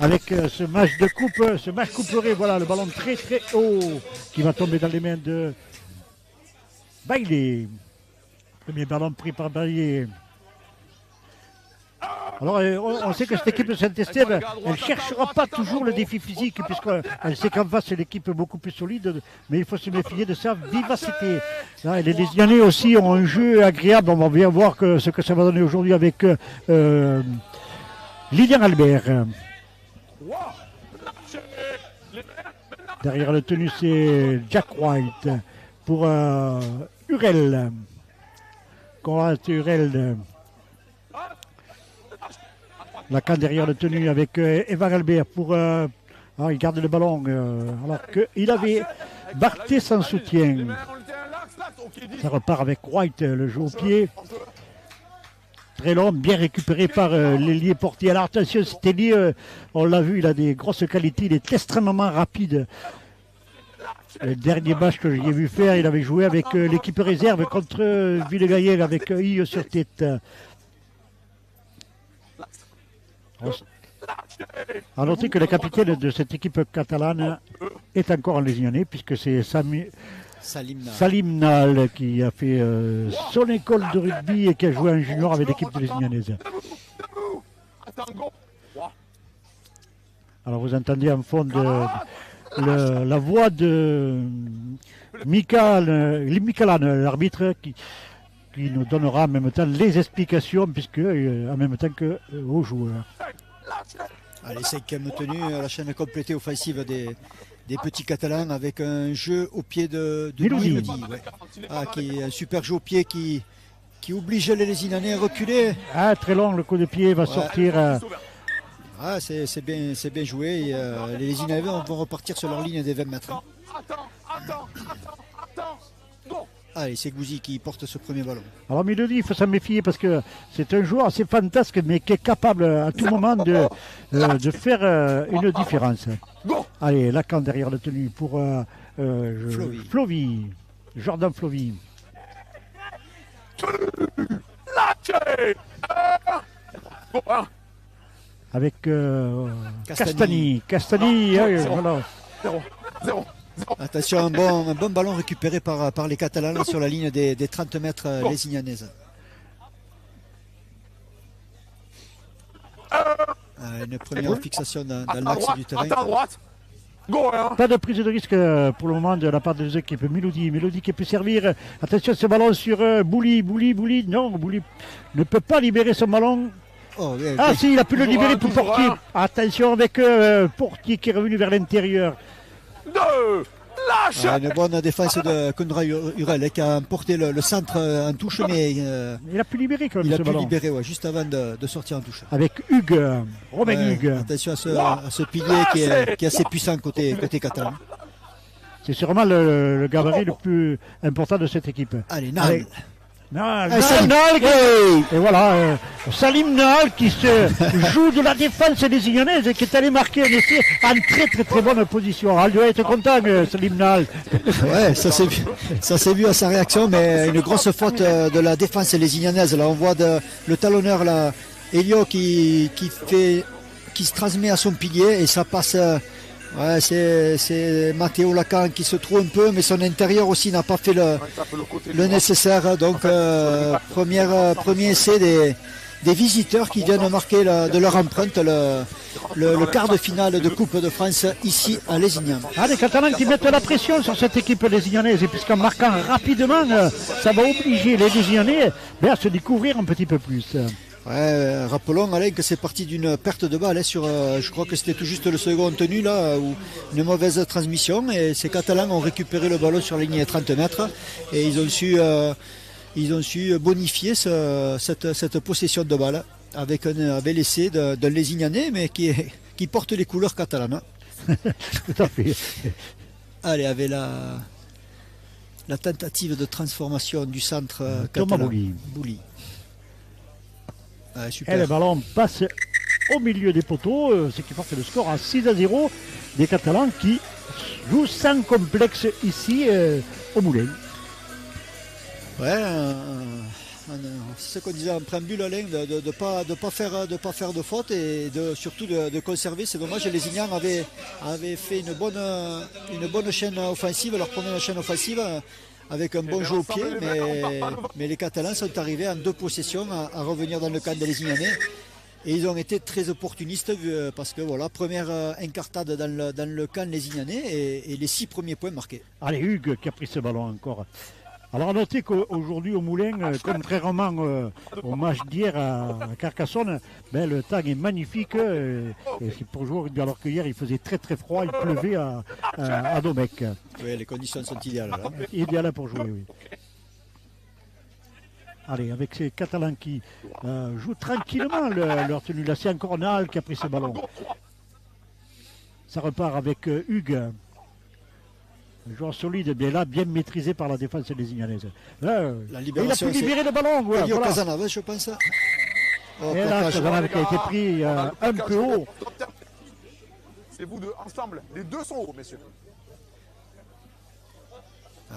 Avec ce match de coupe, ce match couperé, voilà le ballon très très haut qui va tomber dans les mains de Bailey. Premier ballon pris par Bailey. Alors on sait que cette équipe de Saint-Estève, elle ne cherchera pas toujours le défi physique puisqu'elle sait qu'en face c'est l'équipe beaucoup plus solide, mais il faut se méfier de sa vivacité. Là, les Lézianais aussi ont un jeu agréable, on va bien voir ce que ça va donner aujourd'hui avec Lilian Albert. Derrière le tenue, c'est Jack White pour Hurel. Conrad Hurel. Lacan derrière le tenue avec Evan Albert pour... il garde le ballon alors qu'il avait Barthé sans soutien. Ça repart avec White, le jeu au pied. Très long, bien récupéré par l'ailier Portier. Alors attention, cet ailier, on l'a vu, il a des grosses qualités, il est extrêmement rapide. Le dernier match que j'ai vu faire, il avait joué avec l'équipe réserve contre Villegayer avec I sur tête. A noter que le capitaine de cette équipe catalane est encore un Lézianais puisque c'est Salim Nal qui a fait son école de rugby et qui a joué en junior avec l'équipe de Lézianaise. Alors vous entendez en fond la voix de Mikalan, l'arbitre qui nous donnera en même temps les explications puisque en même temps qu'aux joueurs. Allez, cinquième tenue, la chaîne complétée offensive des petits Catalans avec un jeu au pied de Milodi. Ouais. Qui est un super jeu au pied qui oblige les Lézinanais à reculer. Très long, le coup de pied va sortir. C'est bien joué. Les Lézinanais vont repartir sur leur ligne des 20 mètres. Allez, c'est Gouzi qui porte ce premier ballon. Alors Milodi, il faut s'en méfier parce que c'est un joueur assez fantasque mais qui est capable à tout moment de faire une différence. Allez, Lacan derrière le tenue pour Flovy. Jordan Flovy. Avec Castani. Voilà. 0. Attention, un bon ballon récupéré par les Catalans sur la ligne des 30 mètres lézignanaises. Une première fixation dans l'axe du terrain. Pas de prise de risque pour le moment de la part des équipes. Milodi qui peut servir. Attention, ce ballon sur Bouli. Non, Bouli ne peut pas libérer son ballon. Si, il a pu le libérer pour Portier. Attention avec Portier qui est revenu vers l'intérieur. Une bonne défense de Kondra Hurel qui a emporté le centre en touche, mais il a pu libérer quand même ce ballon. Il a pu libérer juste avant de sortir en touche. Avec Romain Hugues. Attention à ce pilier qui est assez puissant côté catalan. C'est sûrement le gabarit le plus important de cette équipe. Allez, Nal. Nal, et voilà, Salim Nal qui se joue de la défense des Ignanaises et qui est allé marquer un essai en très bonne position. Il doit être content, Salim Nal. Ouais, ça s'est vu à sa réaction, mais une grosse faute de la défense des Ignanaises. Là, on voit le talonneur, là, Elio qui se transmet à son pilier et ça passe. C'est Matteo Lacan qui se trouve un peu, mais son intérieur aussi n'a pas fait le nécessaire. Donc, premier essai des visiteurs qui viennent marquer de leur empreinte le quart de finale de Coupe de France ici à Lézignan. Les Catalans qui mettent la pression sur cette équipe lézignanaise, et puisqu'en marquant rapidement, ça va obliger les Lézignanais à se découvrir un petit peu plus. Rappelons Alain que c'est parti d'une perte de balle je crois que c'était tout juste le second tenu là, où une mauvaise transmission, et ces Catalans ont récupéré le ballon sur la ligne des 30 mètres et ils ont su bonifier cette possession de balle avec l'essai d'un Lézignanais mais qui porte les couleurs catalanes. Tout à fait. Allez, avec la tentative de transformation du centre catalan. Bouli. Et le ballon passe au milieu des poteaux, ce qui porte le score à 6-0 des Catalans qui jouent sans complexe ici au Moulin. C'est ce qu'on disait en préambule, Alain, de ne pas faire de faute et surtout de conserver. C'est dommage, les Ignans avaient fait une bonne chaîne offensive, leur première chaîne offensive, avec un bon jeu au pied, mais les Catalans sont arrivés en 2 possessions à revenir dans le camp des Lézignanais. Et ils ont été très opportunistes parce que voilà, première incartade dans le camp lézignanais et les 6 premiers points marqués. Allez, Hugues qui a pris ce ballon encore. Alors, à noter qu'aujourd'hui au Moulin, contrairement au match d'hier à Carcassonne, ben, le temps est magnifique. Et c'est pour jouer au rugby, alors qu'hier il faisait très très froid, il pleuvait à Domecq. Oui, les conditions sont idéales. Là. Idéal pour jouer, oui. Allez, avec ces Catalans qui jouent tranquillement leur tenue. Là, c'est encore Nahal qui a pris ce ballon. Ça repart avec Hugues. Un joueur solide, bien là, bien maîtrisé par la défense des Ignanaises. Là, la il libération, a pu libérer le ballon. Ouais, Elio voilà. Casanave, je pense. Et là, Casanave qui a été pris un peu haut. C'est vous deux ensemble. Les deux sont hauts, messieurs.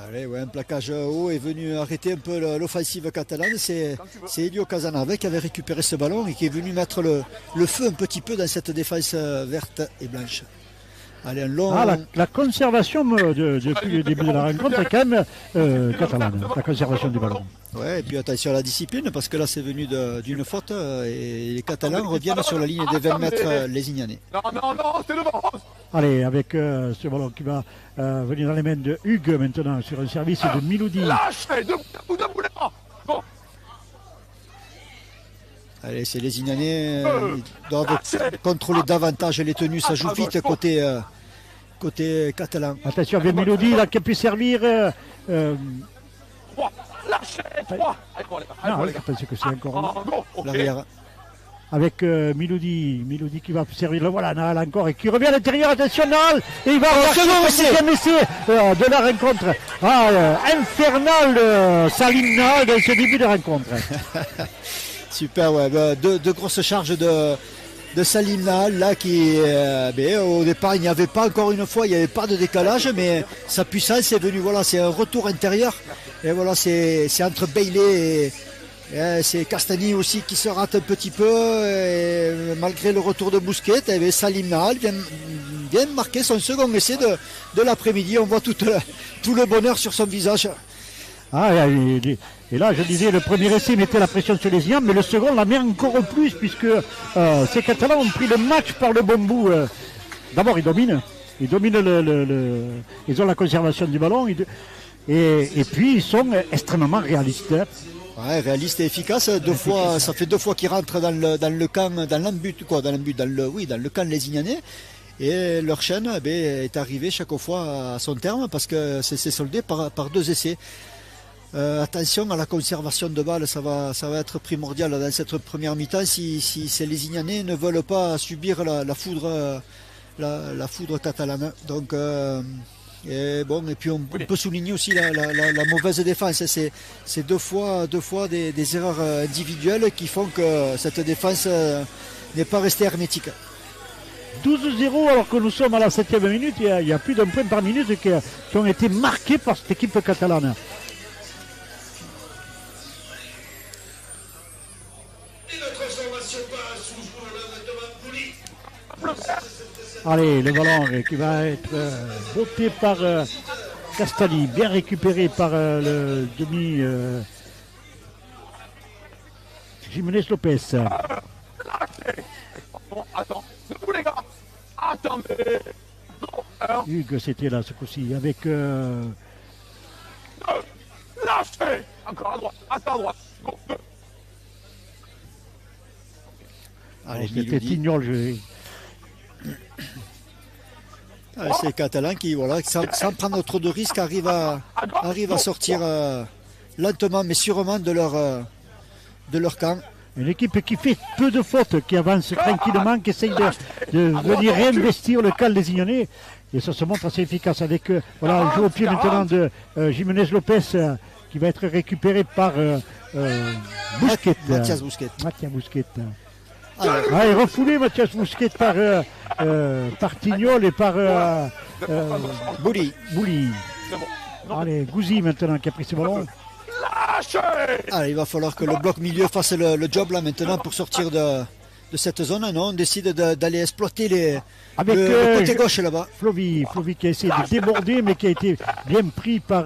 Allez, ouais, un plaquage haut est venu arrêter un peu l'offensive catalane. C'est Elio Casanave qui avait récupéré ce ballon et qui est venu mettre le feu un petit peu dans cette défense verte et blanche. Allez, un long... la conservation depuis le début de la rencontre est quand même catalane, la conservation du ballon. Ouais, et puis attention à la discipline parce que là c'est venu d'une faute et les Catalans reviennent sur la ligne des 20 mètres lézignanais. Non, c'est le ballon. Allez, avec ce ballon qui va venir dans les mains de Hugues maintenant sur un service de Miloudi. Lâchez, de boulot. Bon. Allez, c'est les Ignanais ils doivent contrôler davantage les tenues, ça joue vite côté catalan. Attention, avec Miloudi là, qui a pu servir. Lâchez, 3. Non, je pense que c'est encore L'arrière. avec Miloudi qui va servir. Le voilà, Nahal encore et qui revient à l'intérieur. Attention, Nahal, et il va marquer le deuxième essai de la rencontre. Infernal Salim Nahal dans ce début de rencontre. Super, ouais, deux grosses charges de Salim Nahal là qui au départ il n'y avait pas, encore une fois il n'y avait pas de décalage, mais sa puissance est venue, voilà, c'est un retour intérieur et voilà, c'est entre Bailey et c'est Castagny aussi qui se rate un petit peu et malgré le retour de Bousquet, Salim Nahal vient de marquer son second essai de l'après-midi. On voit tout le bonheur sur son visage. Et là, je disais, le premier essai mettait la pression sur les Ignans, mais le second la met encore plus, puisque ces Catalans ont pris le match par le bon bout. D'abord, ils dominent. Ils ont la conservation du ballon. Et puis, ils sont extrêmement réalistes. Ouais, réaliste et efficace. Ça fait 2 fois qu'ils rentrent dans le camp, dans le camp lézignanais. Et leur chaîne est arrivée chaque fois à son terme parce que c'est soldé par 2 essais. Attention à la conservation de balles, ça va être primordial dans cette première mi-temps si ces Lézignanais ne veulent pas subir la foudre catalane. Donc et puis on peut souligner aussi la mauvaise défense. C'est deux fois des erreurs individuelles qui font que cette défense n'est pas restée hermétique. 12-0 alors que nous sommes à la 7e minute, il y a plus d'un point par minute qui ont été marqués par cette équipe catalane. Allez, le ballon qui va être botté par Castagny, bien récupéré par le demi Jiménez Lopez. Attends, vous les gars, attendez. Hugues, c'était là ce coup-ci avec. Lâchez, encore à droite, à droite. Allez, c'était Tignol. C'est les Catalans qui, voilà, sans prendre trop de risques, arrivent à sortir lentement mais sûrement de leur camp. Une équipe qui fait peu de fautes, qui avance tranquillement, qui essaye de venir réinvestir le camp des Ignanais. Et ça se montre assez efficace avec un jeu au pied maintenant de Jiménez Lopez qui va être récupéré par Bousquet. Mathias Bousquet. Il refoulé Mathias Bousquet par Tignol et par Bouli. Allez, Gouzi maintenant qui a pris ce ballon. Allez, il va falloir que le bloc milieu fasse le job là maintenant pour sortir de cette zone. Non, on décide d'aller exploiter Avec le côté gauche là-bas. Flovy qui a essayé de déborder, mais qui a été bien pris par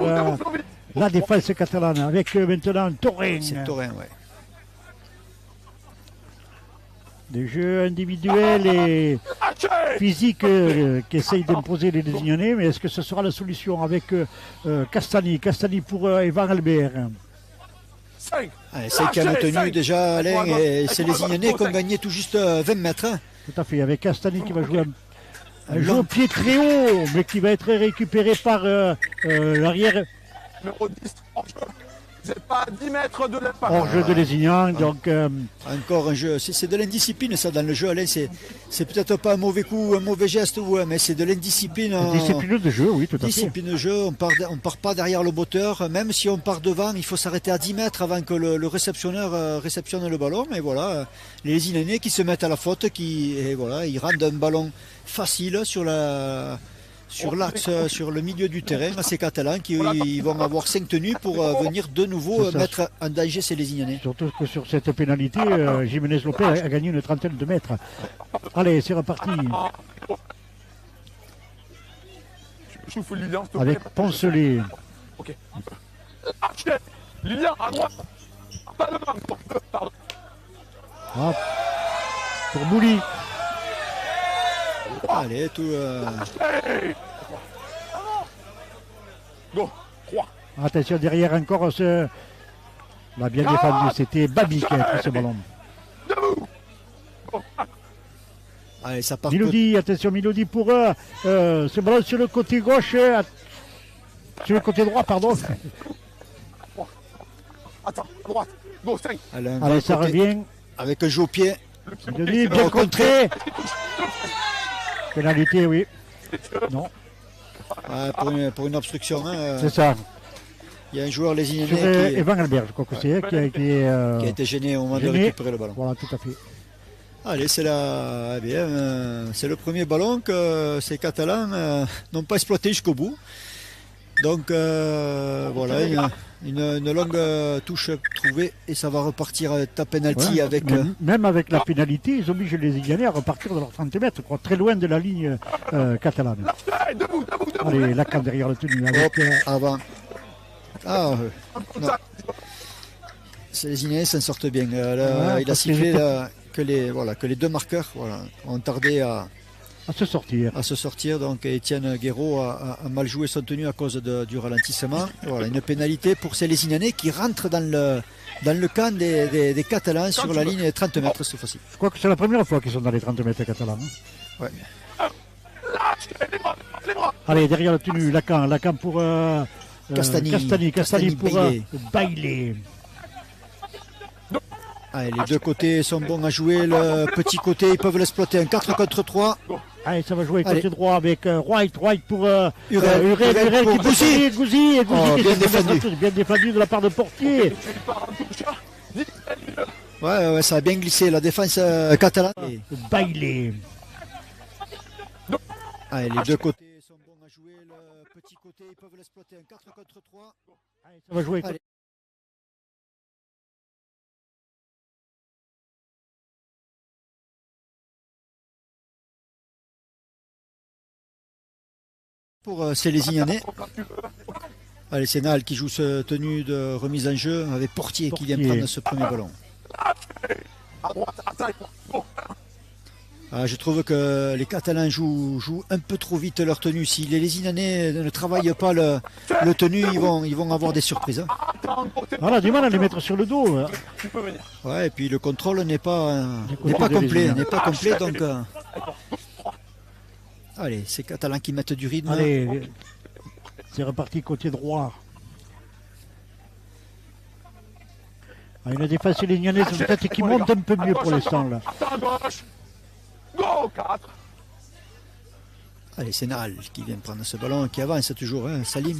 la défense catalane. Avec maintenant Torren. C'est Torren, ouais. Des jeux individuels et physiques qui essayent d'imposer les Lézignanais, mais est-ce que ce sera la solution avec Castani pour Evan Albert? Allez, 5e tenue déjà, Alain, et c'est les Lézignanais qui ont gagné tout juste 20 mètres. Tout à fait, avec Castani qui va jouer un jeu au pied très haut, mais qui va être récupéré par l'arrière. Numéro 10, hors jeu. Vous n'êtes pas à 10 mètres de l'impact. Hors jeu de Lézignan, donc... Encore un jeu, c'est de l'indiscipline ça dans le jeu, Alain, c'est peut-être pas un mauvais coup, un mauvais geste, mais c'est de l'indiscipline. Discipline de jeu, oui, tout à fait. Discipline de jeu, on part pas derrière le botteur, même si on part devant, il faut s'arrêter à 10 mètres avant que le réceptionneur réceptionne le ballon, et voilà, les Lézignanais qui se mettent à la faute, et voilà, ils rendent un ballon facile sur l'axe, sur le milieu du terrain, à ces Catalans qui ils vont avoir 5 tenues pour venir de nouveau mettre en danger ces Lézignanais. Surtout que sur cette pénalité, Jiménez Lopez a gagné une trentaine de mètres. Allez, c'est reparti. Avec Poncelet. Ok. Lilian à droite. Pas le pardon. Hop. Pour Bouli. Allez, tout... Go, 3. Attention, derrière encore, l'a bien défendu. C'était Babi qui a pris ce ballon. Allez, ça part. Milodi, attention, Milodi pour ce ballon sur le côté gauche. Sur le côté droit, pardon. Attends, à droite. Go, 5. Allez, ça revient. Avec un jeu au pied. Milodi, bien contré. Pénalité, oui. Non. Pour une obstruction. C'est ça. Il y a un joueur lésignanais Sur Evan Albert, je crois que c'est, qui a été gêné au moment de récupérer le ballon. Voilà, tout à fait. Allez, c'est c'est le premier ballon que ces Catalans n'ont pas exploité jusqu'au bout. Donc voilà, une longue touche trouvée et ça va repartir à penalty avec... Même avec la pénalité, ils obligent les Lézignanais à repartir de leurs 30 mètres, quoi, très loin de la ligne catalane. Allez, Lacan derrière le tenue. Avec, avant. Non. Ces Lézignanais s'en sortent bien. Il a sifflé que les deux marqueurs ont tardé à se sortir. Donc Étienne Guéraud a mal joué son tenue à cause du ralentissement. Voilà, une pénalité pour ces Lézignanais qui rentrent dans le camp des Catalans sur la ligne 30 mètres cette fois-ci. Je crois que c'est la première fois qu'ils sont dans les 30 mètres catalans. Ouais. Allez, derrière le tenue, Lacan pour Castani pour Bailey. Allez, les deux côtés sont bons à jouer. Le petit côté, ils peuvent l'exploiter. Un 4 contre 3. Allez, ça va jouer côté droit avec White pour Hurel qui Gouzi. Gouzi bien défendu de la part de Portier. Ouais, ça a bien glissé. La défense catalane. Bailey. Allez, les deux côtés sont bons à jouer. Le petit côté, ils peuvent l'exploiter. Un 4 contre 3. Allez, ça va jouer. Pour ces Lézignanais. Allez, c'est Nal qui joue ce tenue de remise en jeu avec Portier qui vient prendre ce premier ballon. Je trouve que les Catalans jouent un peu trop vite leur tenue. Si les Lézignanais ne travaillent pas le tenue, ils vont avoir des surprises. On a du mal à les mettre sur le dos. Ouais, et puis le contrôle n'est pas complet. Donc, allez, c'est Catalans qui mettent du rythme. Allez, c'est reparti côté droit. Une défense lézignanaise peut-être qui monte un peu mieux pour l'instant là. Go, 4. Allez, c'est Nal qui vient prendre ce ballon, qui avance toujours, hein, Salim.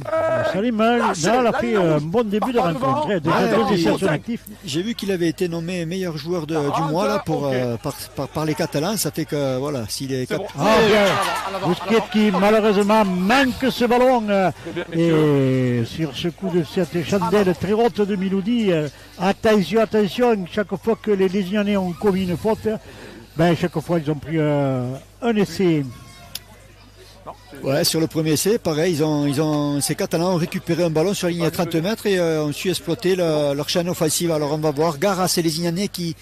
Salim Nal a fait un bon début de rencontre. Déjà deux essais à son actif. J'ai vu qu'il avait été nommé meilleur joueur du mois là, par les Catalans. Ça fait que voilà, s'il est. Busquets qui malheureusement manque ce ballon. Et sur ce coup de cette chandelle très haute de Miloudi, attention, chaque fois que les Légionnais ont commis une faute, ben, chaque fois ils ont pris un essai. Ouais, sur le premier essai, pareil, ces Catalans ont récupéré un ballon sur la ligne à 30 mètres et ont su exploiter leur chaîne offensive. Alors on va voir Garas et les Légionnais qui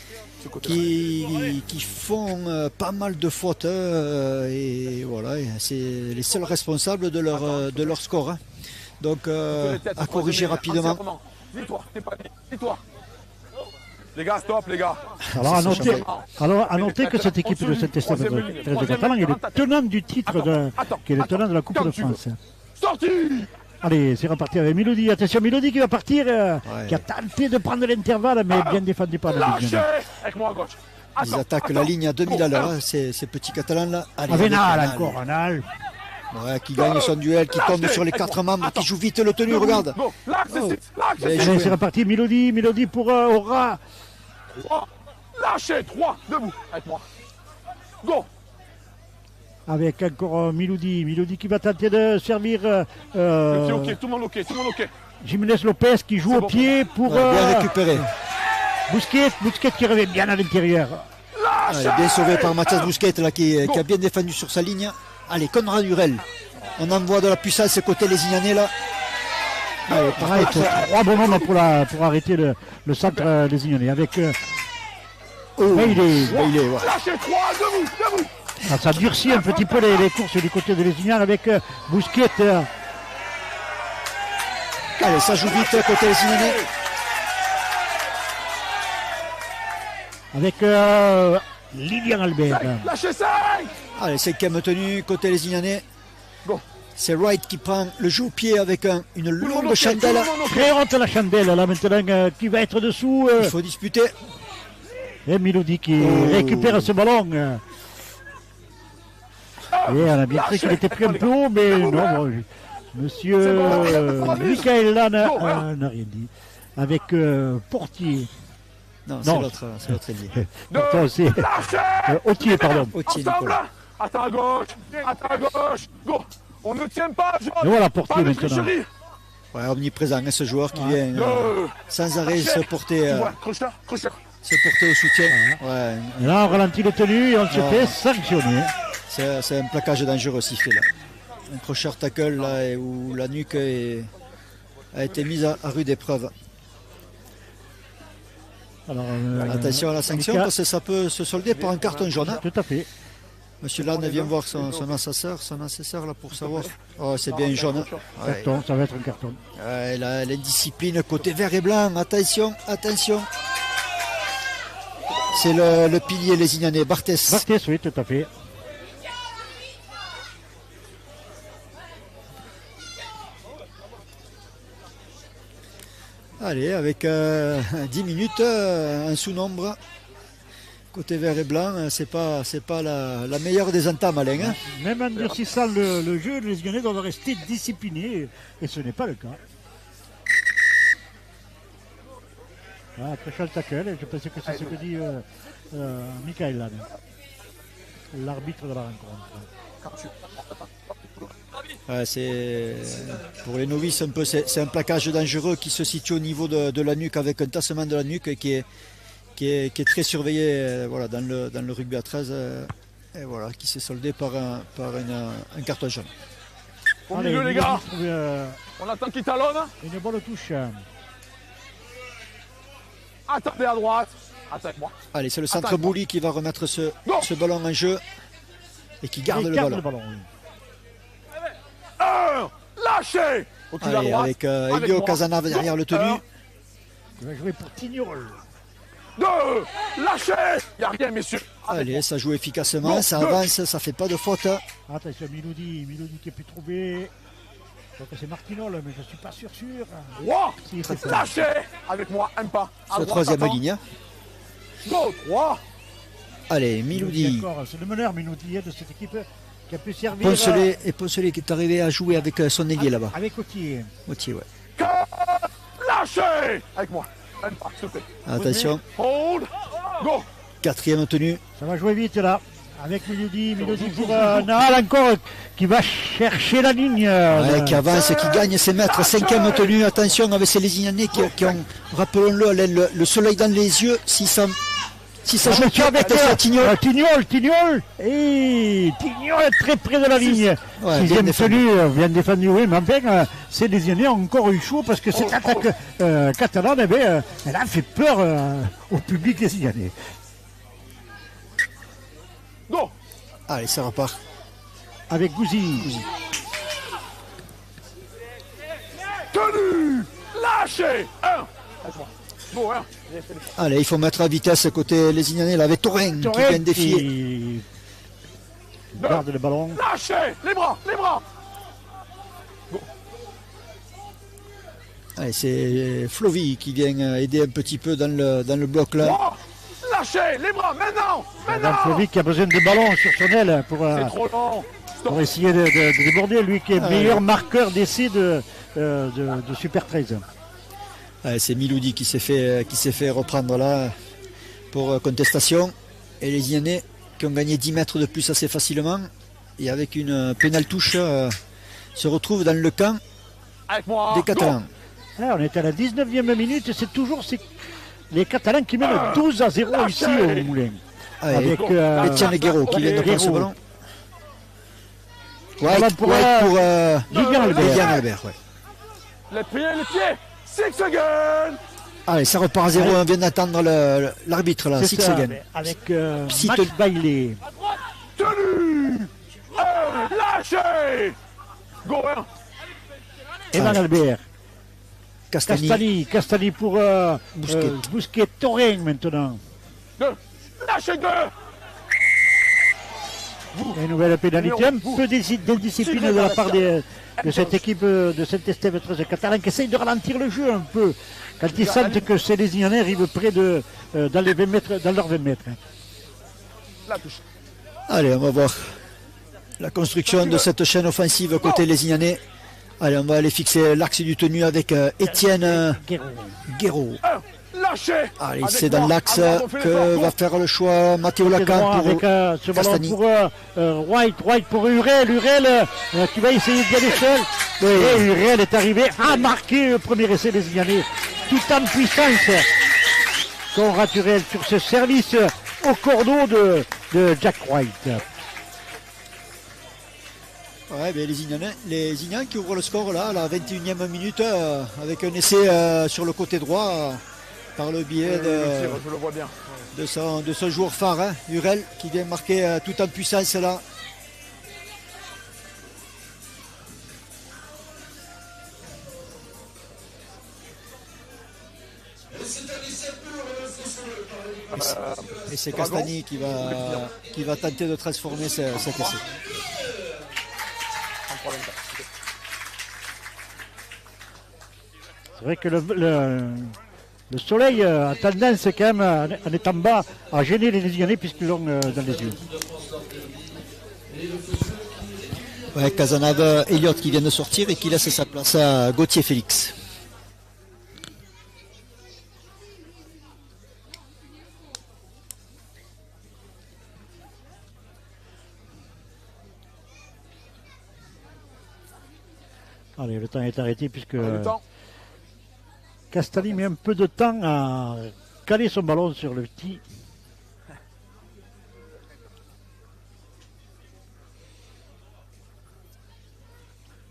font pas mal de fautes et voilà, c'est les seuls responsables de leur score. Hein. Donc à corriger rapidement. Dis-toi. Les gars, stop, les gars. Alors à noter que cette équipe de Saint-Estève de Catalan est le tenant du titre, qui est le tenant de la Coupe de France. Sorti. Allez, c'est reparti avec Miloudi. Attention, Miloudi qui va partir, qui a tenté de prendre l'intervalle, mais bien défendu par la ligne. Avec moi à gauche. Ils attaquent la ligne à 2000 à l'heure, hein, ces petits Catalans-là. Avec Nal encore, Nal. Ouais, qui gagne son duel, qui tombe sur les 4 membres, qui joue vite le tenu, regarde. Allez, c'est reparti, Miloudi pour Aura. Lâchez, 3, debout, avec moi. Go. Avec encore Miloudi qui va tenter de servir. Ok, tout le monde ok. Jiménez Lopez qui joue au pied pour. Bien récupéré. Busquets qui revient bien à l'intérieur. Bien sauvé par Mathias Busquets là, qui a bien défendu sur sa ligne. Allez, Conrad Hurel. On envoie de la puissance côté lésignanais là. Allez, pareil, 3 bons moments pour arrêter le centre lésignanais. Avec Bailey. Lâchez 3, debout. Ça durcit un petit peu les courses du côté de Lézignan avec Busquets. Allez, ça joue vite côté lésignanais. Avec Lilian Albert. Lâchez 5. Allez, 5e tenue côté lésignanais. Bon. C'est Wright qui prend le jeu au pied avec une longue chandelle. Très haute la chandelle là maintenant qui va être dessous. Il faut disputer. Et Miloudi qui récupère ce ballon. Et on a bien cru qu'il était pris un peu haut, mais non, monsieur Michael Lann n'a rien dit. Avec Portier. Non, c'est l'autre ailier. Pourtant, c'est Autier, pardon. Autier, Nicolas. Attends à gauche. Go. On ne tient pas, John. Et voilà Portier maintenant. Ouais, omniprésent, hein, ce joueur qui vient sans arrêt se porter au soutien. Ouais. Et là, on ralentit le tenue et on se fait sanctionner. C'est un plaquage dangereux sifflé là. Un crocheur tackle là, où la nuque a été mise à rude épreuve. Alors, attention à la sanction parce que ça peut se solder par un carton jaune. Hein. Tout à fait. Monsieur Lann vient voir son assesseur là pour savoir. Oh, c'est bien jaune. Hein. Carton, ça va être un carton. Ouais, l'indiscipline côté vert et blanc. Attention. C'est le pilier lésignanais, Barthès. Barthès, oui, tout à fait. Allez, avec 10 minutes, un sous-nombre. Côté vert et blanc, c'est pas la meilleure des entames, Alain. Hein. Même en durcissant le jeu, les Légionnais doivent rester disciplinés, et ce n'est pas le cas. Très chaud le tackle, je pensais que c'est ce que dit Michael Lann, l'arbitre de la rencontre. C'est pour les novices un peu, c'est un plaquage dangereux qui se situe au niveau de la nuque avec un tassement de la nuque qui est très surveillé voilà, dans le rugby à 13 et voilà, qui s'est soldé par un carton jaune. Au milieu les gars, on attend qu'il talonne. Une bonne touche. Attendez à droite, avec moi. Allez, c'est le centre Bouli qui va remettre ce ballon en jeu et qui garde le ballon. Oui. Lâchez. Allez, avec Elio Casanave derrière le tenu. Il va jouer pour Tignol. 2, lâchez. Il n'y a rien, messieurs. Allez, ça joue efficacement, ça avance, ça fait pas de faute. Attention, Miloudi qui a pu trouver. Je crois que c'est Martinol, mais je ne suis pas sûr. Wow. Lâchez. Avec moi, un pas. Sur troisième ligne. 2, 3. Allez, Miloudi. C'est le meneur Miloudi de cette équipe qui a pu servir Poncelet qui est arrivé à jouer avec son ailier là-bas. avec Autier. Moitié, ouais. Lâchez. Avec moi. S'il te plaît. Attention. Hold. Go. Quatrième tenue. Ça va jouer vite là. Avec Milodi pour Nahal encore qui va chercher la ligne. Ouais, qui avance, qui gagne ses mètres. Cinquième tenue. Attention avec ces Lézignanais qui ont, rappelons-le, le soleil dans les yeux. Si ça joue avec Tignol. Tignol. Et Tignol est très près de la ligne. Ouais, Sixième tenue, bien défendu, oui, mais enfin, ces Lézignanais ont encore eu chaud parce que cette attaque catalane, elle a fait peur au public lézignanais. Go. Allez, ça repart. Avec Gouzi. Tenue. Lâchez. 1. Avec moi. Go, 1. Allez, il faut mettre à vitesse côté Lézignanais là avec Torin qui vient de défier. Qui garde le ballon. Lâchez. Les bras. Allez, c'est Flovy qui vient aider un petit peu dans le bloc là. Oh. Lâchez. Les bras. Maintenant. Flovy qui a besoin de ballon sur son aile C'est trop long. pour essayer de déborder, lui qui est meilleur marqueur d'essai de Super 13. Allez, c'est Miloudi qui s'est fait reprendre là pour contestation. Et les Lézignanais qui ont gagné 10 mètres de plus assez facilement. Et avec une pénale touche se retrouvent dans le camp Avec moi. des Catalans. Là, on est à la 19e minute, c'est toujours les Catalans qui mènent 12-0 ici au Moulin. Avec Etienne Guéraud qui vient de prendre ce ballon. White pour Lilian Albert. Ouais. Les pieds. 6 secondes. Allez, ça repart à 0. On vient d'attendre l'arbitre là, 6 secondes. Avec Max Bailey. Tenue. Lâchez. Go, 1. Evan Albert. Castani. Castani pour Bousquet. Torin maintenant. 2. Lâchez 2. Une nouvelle pénalité, un peu d'indiscipline de la part de cette équipe de Saint-Estève 13 catalan qui essaye de ralentir le jeu un peu quand ils sentent que ces Lézignanais arrivent près dans leurs 20 mètres. La touche. Allez, on va voir la construction de cette chaîne offensive côté Lézignanais. Allez, on va aller fixer l'axe du tenu avec Etienne Guéraud. Lâchez. Allez, c'est dans l'axe que va faire le choix Matteo Lacan avec ce ballon pour White pour Hurel qui va essayer d'y aller seul. Et Hurel est arrivé à marquer le premier essai Lézignanais tout en puissance. Conrad Hurel sur ce service au cordeau de Jack White. Ouais, mais les Lézignanais qui ouvrent le score là, à la 21e minute, avec un essai sur le côté droit. Par le biais je le vois bien. de son joueur phare, hein, Hurel, qui vient marquer tout en puissance là. Et c'est Castani qui va tenter de transformer cet essai. C'est vrai que le soleil a tendance quand même, en étant bas, à gêner les Lézignanais puisqu'ils l'ont dans les yeux. Ouais, Casanave, Elliott qui vient de sortir et qui laisse sa place à Gauthier Félix. Allez, le temps est arrêté puisque Castani met un peu de temps à caler son ballon sur le petit.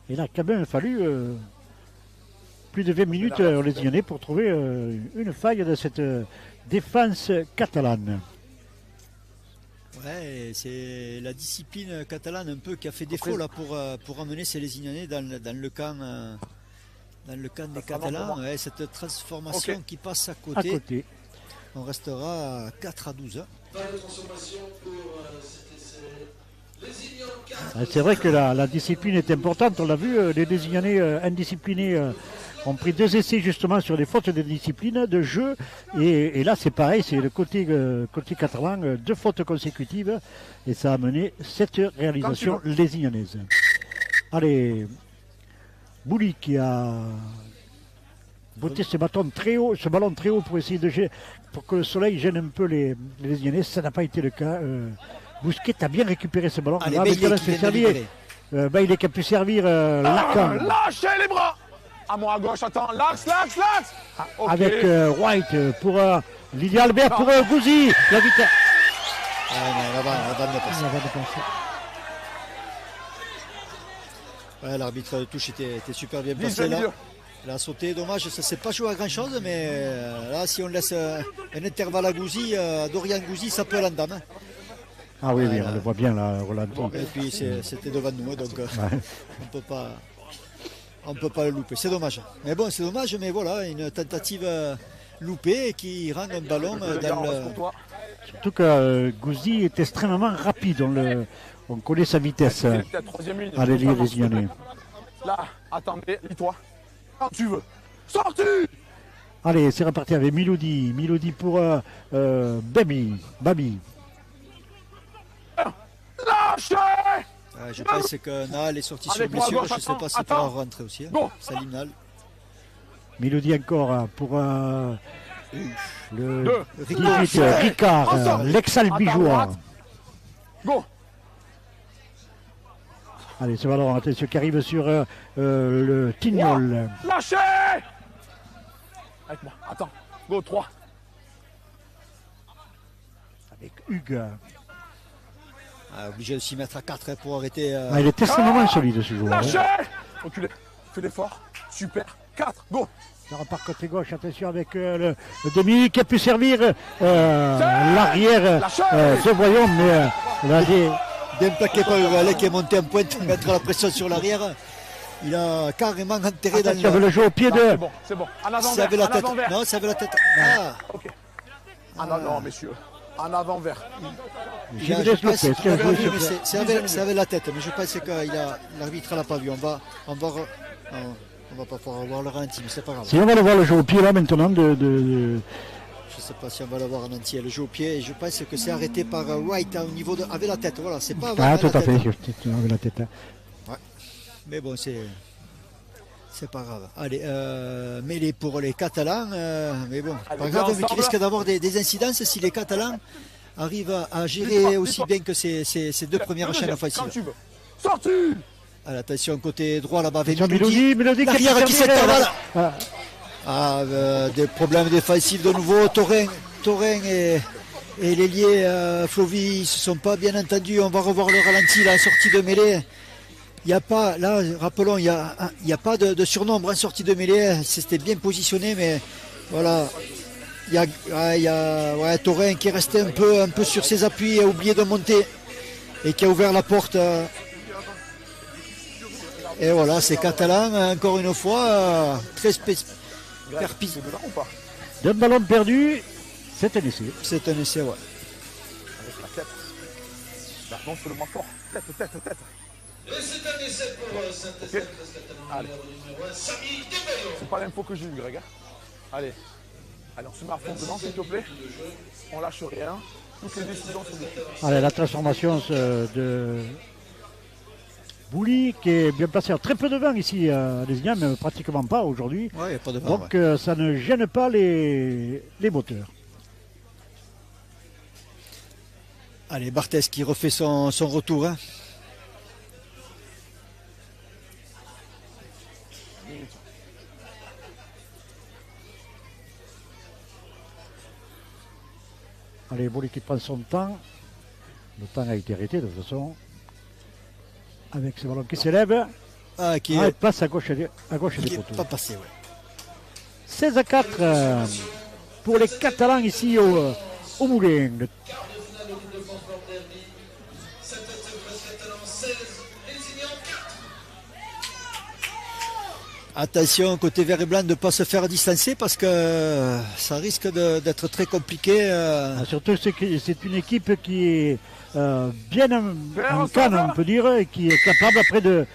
Il a quand même fallu plus de 20 minutes aux Lézignanais pour trouver une faille de cette défense catalane. Ouais, c'est la discipline catalane un peu qui a fait défaut là pour amener ces Lézignanais dans le camp des Catalans. Ouais, cette transformation qui passe à côté. On restera à 4-12. C'est vrai que la discipline est importante. On l'a vu, les Lézignanais indisciplinés ont pris 2 essais justement sur les fautes de discipline, de jeu. Et là, c'est pareil, c'est le côté catalan, 2 fautes consécutives. Et ça a mené cette réalisation lésignanaise. Allez, Bouli qui a botté ce ballon très haut pour essayer pour que le soleil gêne un peu les lésignanais. Ça n'a pas été le cas. Bousquet a bien récupéré ce ballon. Allez, là, il est qui a pu servir Lacan. Lâchez les bras. À moi à gauche, attends. L'axe. Okay. Avec White pour Lily Albert pour Gouzi. La vitesse. La vanne est passée. Ouais, l'arbitre de touche était super bien passé là. Il a sauté, dommage, ça ne s'est pas joué à grand chose, mais là, si on laisse un intervalle à Gouzi, Dorian Gouzi, ça peut l'entame. Ah oui, on le voit bien là, Roland. Et puis c'était devant nous, donc on ne peut pas le louper. C'est dommage. Mais bon, c'est dommage, mais voilà, une tentative loupée qui rend un ballon dans le... Surtout que Gouzi est extrêmement rapide, on connaît sa vitesse. Allez, les Ignanais. Là, attendez, lis-toi. Quand tu veux. Sorti. Allez, c'est reparti avec Milodi. Milodi pour Babi. Lâchez. Je pense que Nahal est sorti sur blessure. Je ne sais pas s'il pourra rentrer aussi. Salim Nahal. Milodi encore pour le Ricard, l'ex-albigeois. Go. Allez, ce ballon, attention, qui arrive sur le Tignol. Lâchez. Avec moi, attends. Go, 3. Avec Hugues. Obligé de s'y mettre à 4 pour arrêter. Il est extrêmement solide ce joueur. Lâchez. Reculez. Fais l'effort. Super. 4. Go. Ça repart côté gauche, attention avec le demi qui a pu servir l'arrière de Voyons, mais là, bien plaqué par Uralé qui est monté en pointe, mettre la pression sur l'arrière. Il a carrément enterré dans le jeu au pied de... C'est bon. En avant ça avait la tête. Vert. Non, ça avait la tête. Ok. Non, messieurs. En avant vert. C'est avec la tête, mais je pense que l'arbitre l'a pas vu. On va pas pouvoir voir le ralenti, mais c'est pas grave. Si on va le voir le jeu au pied là maintenant Je ne sais pas si on va le voir en entier, le jeu au pied. Et je pense que c'est arrêté par White au niveau de... avec la tête. Voilà, c'est pas tout à fait, avec la tête. Ouais. Mais bon, c'est pas grave. Allez, mêlée pour les Catalans. Mais bon, pas grave, mais qui risque d'avoir des incidences si les Catalans arrivent à gérer aussi bien que ces 2 premières chaînes offensives. Quand tu veux. Sorti. Allez, attention, côté droit là-bas avec Mélodie l'arrière qui s'intervalle. Des problèmes défensifs de nouveau. Taurin et l'ailier Flovy ne se sont pas bien entendus. On va revoir le ralenti, la sortie de mêlée. Il n'y a pas, là, rappelons, il n'y a pas de surnombre en sortie de mêlée. C'était bien positionné, mais voilà. Il y a Taurin qui est resté un peu sur ses appuis, a oublié de monter et qui a ouvert la porte. Et voilà, c'est Catalan, encore une fois, très perpis. D'un ballon perdu, c'est un essai. C'est un essai, ouais. Avec la tête. Là, non, je peux le moins fort. Tête. Et c'est un essai pour Saint-Etienne Catalan numéro 1, Sami Debaillon. C'est pas l'info que j'ai eu, Greg. Allez, on se met à fond dedans, s'il te plaît. On lâche rien. Toutes les décisions sont décidées. Allez, la transformation de Bouli qui est bien placé. Très peu de vent ici à Lézignan, mais pratiquement pas aujourd'hui. Ouais, il n'y a pas de vent. Donc ça ne gêne pas les moteurs. Allez, Barthez qui refait son retour. Hein. Allez, Bouli qui prend son temps. Le temps a été arrêté de toute façon. Avec ce ballon qui s'élève. Qui passe à gauche des poteaux. Pas passé, ouais. 16-4 pour les Catalans ici au Moulin. Attention, côté vert et blanc, de ne pas se faire distancer parce que ça risque d'être très compliqué. Surtout c'est une équipe qui est bien en canne, on peut dire, et qui est capable après de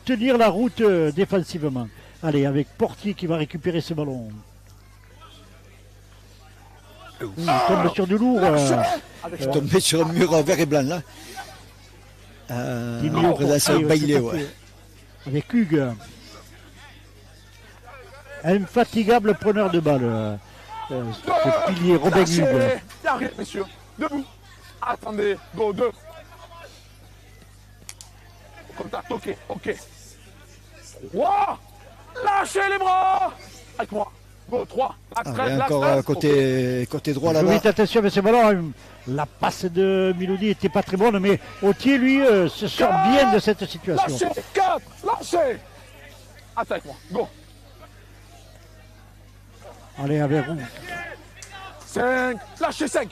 tenir la route défensivement. Allez, avec Portier qui va récupérer ce ballon. Il tombe sur du lourd. Tombé sur un mur vert et blanc là. Présence Bailey, ouais. Avec Hugues. Infatigable preneur de balle. Ce pilier Robin Hugues. Il n'y a rien, messieurs. Debout. Attendez. Go, 2. Contact, ok. 3. Lâchez les bras. Avec moi. Go, 3. Encore côté droit là-bas. Vite, attention avec ce ballon. La passe de Milodi n'était pas très bonne, mais Autier, lui, se sort bien de cette situation. Lâchez. 4. Lâchez. Attends avec moi. Go. Allez, avec Roux. 5. Lâchez 5.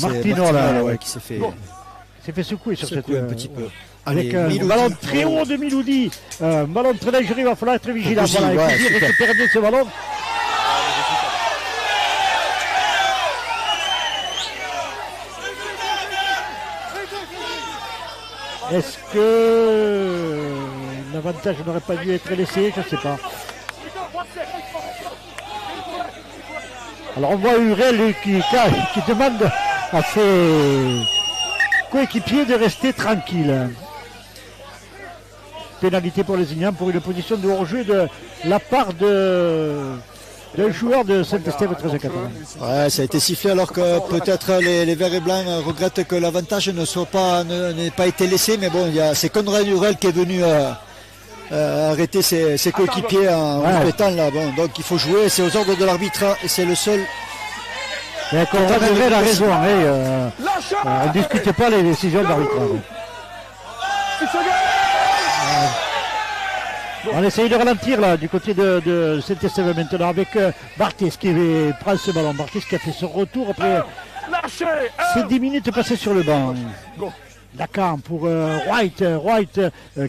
Martino, là, ouais, qui s'est fait secouer sur cette. un petit peu. Avec un ballon très haut de Milodi. Un ballon très dangereux, il va falloir être vigilant. Voilà, ouais, et puis récupérer bien ce ballon. Est-ce que l'avantage n'aurait pas dû être laissé? Je ne sais pas. Alors on voit Hurel qui demande à ses coéquipiers de rester tranquilles. Pénalité pour les Ignans pour une position de hors-jeu de la part d'un joueur de Saint-Estève 13-14. Ouais, ça a été sifflé alors que peut-être les Verts et Blancs regrettent que l'avantage n'ait pas été laissé, mais bon, c'est Conrad Hurel qui est venu arrêter ses coéquipiers en répétant là. Bon, donc il faut jouer, c'est aux ordres de l'arbitre et c'est le seul. Et Conrad Hurel a raison, on ne discute pas les décisions de l'arbitre. On essaye de ralentir là du côté de Saint-Estève maintenant avec Barthez qui prend ce ballon. Barthez qui a fait son retour après ces 10 minutes passées sur le banc. Lacan pour White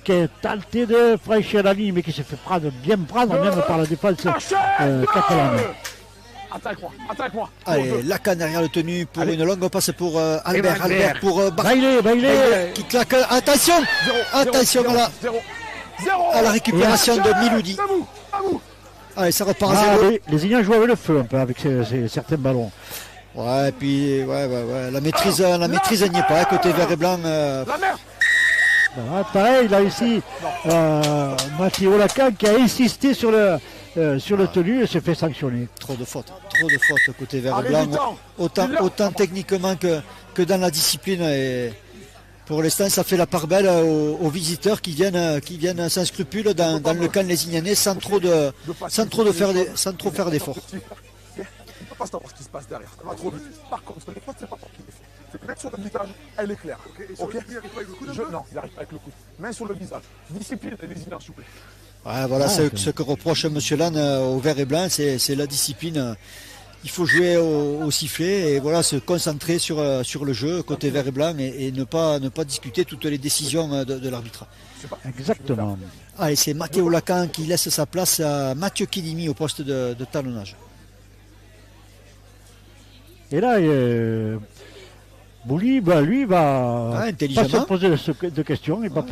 qui est tenté de franchir la ligne mais qui se fait bien prendre même par la défense catalane. Attaque-moi. Allez, Lacan derrière le tenu pour une longue passe pour Albert. Albert pour Bailey qui claque. Attention à la récupération de Milodi. Allez, ça repart à 0. Les Ignans jouent avec le feu un peu avec certains ballons. Ouais, et puis la maîtrise n'y est pas, côté vert et blanc. Pareil, là ici, Mathieu Lacan qui a insisté sur le tenu et se fait sanctionner. Trop de fautes côté vert et blanc, autant techniquement que dans la discipline. Et pour l'instant, ça fait la part belle aux visiteurs qui viennent sans scrupule dans le camp des Ignanais sans trop faire d'efforts. Pas savoir ce qui se passe derrière. Pas trop vite. Par contre, les fautes, c'est pas pour qui les fait. C'est mettre sur le visage, elle est claire. Ok. Non, il n'arrive pas avec le coup. Main sur le visage. Discipline et les Ignans, s'il vous plaît. Ouais, voilà ce que reproche M. Lannes au vert et blanc, c'est la discipline. Il faut jouer au sifflet et voilà, se concentrer sur le jeu côté vert et blanc et ne pas discuter toutes les décisions de l'arbitre. Exactement. Allez, c'est Mathieu Lacan qui laisse sa place à Mathieu Kilimi au poste de talonnage. Et là, Bouli, lui, va pas se poser de questions. Il va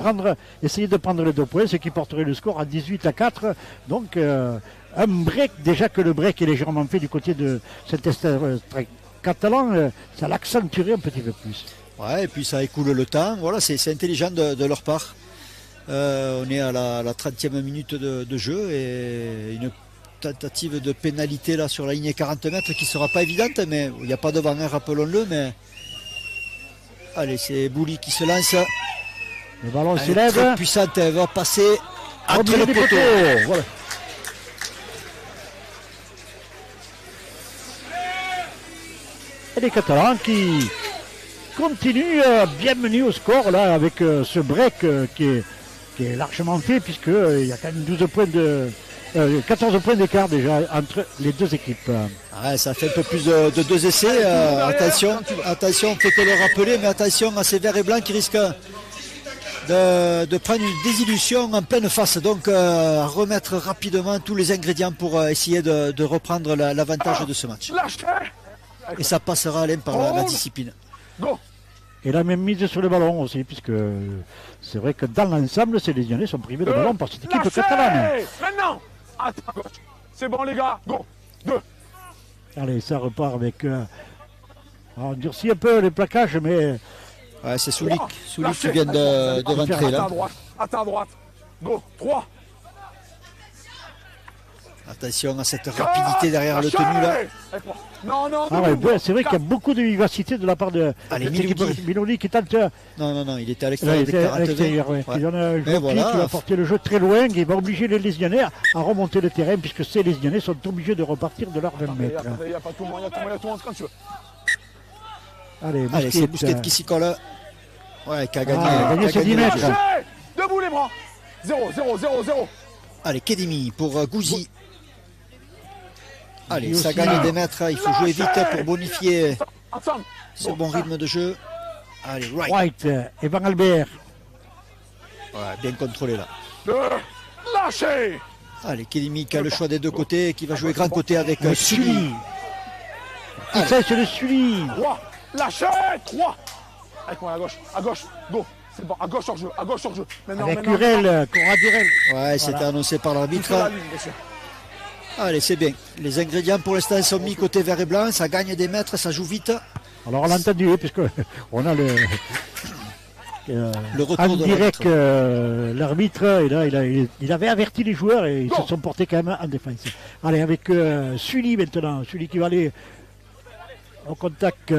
essayer de prendre les 2 points, ce qui porterait le score à 18-4. Donc, un break, déjà que le break est légèrement fait du côté de Saint-Estève catalan, ça l'accentuerait un petit peu plus. Ouais, et puis ça écoule le temps. Voilà, c'est intelligent de leur part. On est à la 30e minute de jeu et une tentative de pénalité là sur la ligne 40 mètres qui sera pas évidente, mais il n'y a pas de vent, rappelons-le. Mais allez, c'est Bouli qui se lance. Le ballon s'élève. Très puissante, elle va passer entre les poteaux. Voilà. Et les Catalans qui continuent bien menus au score là avec ce break qui est largement fait puisqu'il y a quand même 14 points d'écart déjà entre les deux équipes. Ouais, ça fait un peu plus de 2 essais. Attention, on peut te le rappeler, mais attention à ces verts et blancs qui risquent de prendre une désillusion en pleine face. Donc à remettre rapidement tous les ingrédients pour essayer de reprendre l'avantage de ce match. Et ça passera Alain par la discipline. Et la même mise sur le ballon aussi, puisque c'est vrai que dans l'ensemble, ces Légionnais sont privés de ballon par cette équipe catalane. Maintenant. Attends, gauche. C'est bon, les gars. Go. 2. Allez, ça repart avec... on durcit un peu les plaquages, mais... Ouais, c'est Soulik qui vient de rentrer là. Attends à droite. Go. 3. Attention à cette rapidité derrière le tenu là. Non, non, ah ouais, c'est vrai qu'il y a beaucoup de vivacité de la part de Milodi qui tente. Non, il était à l'extérieur. Ouais. Il y en a un joueur qui va porter le jeu très loin, qui va obliger les Lésionnais à remonter le terrain, puisque ces Lésionnais sont obligés de repartir de leurs 20 mètres. Il n'y a pas tout le monde, quand tu veux. Allez, c'est Bousquet qui s'y colle. Ouais, qui a gagné. Gagné ses 10 mètres. Debout les bras. 0. Allez, Kedimi pour Gouzi. Allez, ça gagne des mètres, il faut jouer vite pour bonifier ce bon rythme de jeu. Allez, White et Van Albert. Ouais, bien contrôlé là. Lâchez. Allez, Kedimi qui a le choix des deux côtés, qui va jouer grand côté avec Sully. Ça, c'est le Sully. 3. Lâchez. 3. Avec moi à gauche, go. C'est bon, à gauche hors jeu. Avec Urel, Conrad Urel. Ouais, c'était annoncé par l'arbitre. Allez, c'est bien. Les ingrédients pour l'instant sont mis côté vert et blanc. Ça gagne des mètres, ça joue vite. Alors on l'a entendu, puisque on a le retour en de direct. L'arbitre, il avait averti les joueurs et ils se sont portés quand même en défense. Allez, avec Sully maintenant. Sully qui va aller au contact.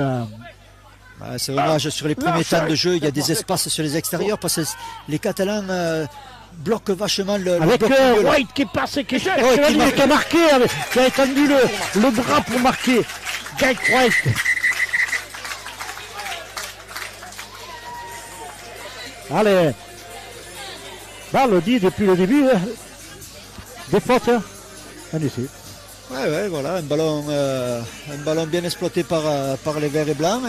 C'est dommage, sur les premiers temps de jeu, il y a des espaces sur les extérieurs parce que les Catalans bloquent vachement le avec bloc White qui passe, qui a marqué, qui a étendu le bras pour marquer. Guy White. Allez. Balle dit depuis le début. Des fautes. Un essai. Ouais, voilà, un ballon bien exploité par les verts et blancs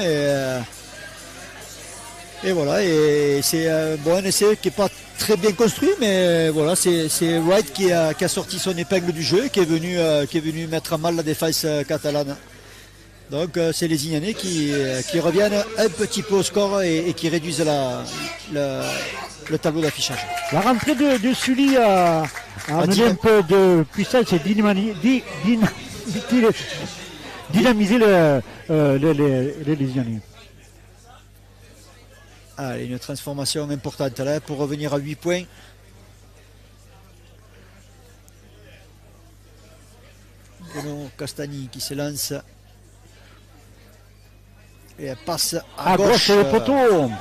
et voilà, et c'est un essai qui n'est pas très bien construit, mais voilà, c'est Wright qui a sorti son épingle du jeu, qui est venu mettre à mal la défense catalane. Donc c'est les Ignanais qui reviennent un petit peu au score et qui réduisent le tableau d'affichage. La rentrée de Sully a amené un peu de puissance et dynamiser les Lésionnais. Allez, une transformation importante là pour revenir à 8 points. Bruno Castagni qui se lance. Et elle passe à gauche. Le poteau.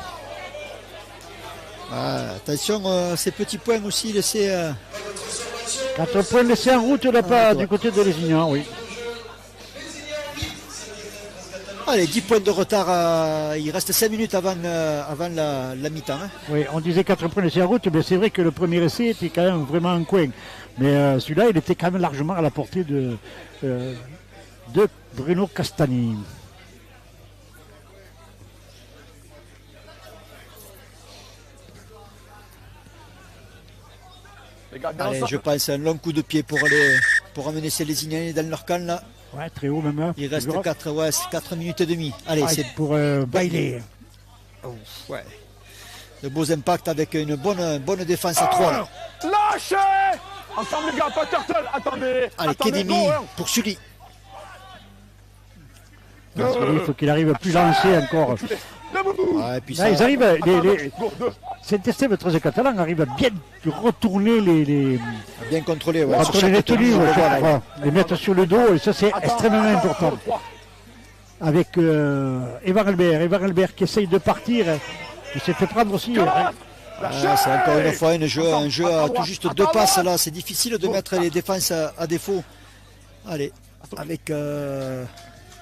Attention, ces petits points aussi laissés. 4 points laissés en route du côté de Lézignan, oui. Allez, 10 points de retard. Il reste 5 minutes avant la mi-temps. Hein. Oui, on disait 4 points laissés en route, mais c'est vrai que le premier essai était quand même vraiment un coin. Mais celui-là, il était quand même largement à la portée de Bruno Castagni. Allez, je pense un long coup de pied pour amener ces Lésignanais dans leur camp là. Ouais, très haut même. Il reste 4 minutes et demie. Allez, c'est pour Bailey. Ouais. De beaux impacts avec une bonne défense à 3 là. Lâchez. Ensemble les gars, pas turtle. Attendez. Allez, Kedimi pour Sully. Il faut qu'il arrive plus lancé encore. Ouais, puis là, ils arrivent, Saint-Estève 13 catalans arrivent à bien retourner bien contrôler, les tenues, les mettre sur le dos, et ça c'est extrêmement important. Avec Evan Albert qui essaye de partir, il s'est fait prendre aussi. C'est encore une fois un jeu à tout juste 2 passes là, c'est difficile de mettre les défenses à défaut. Allez, avec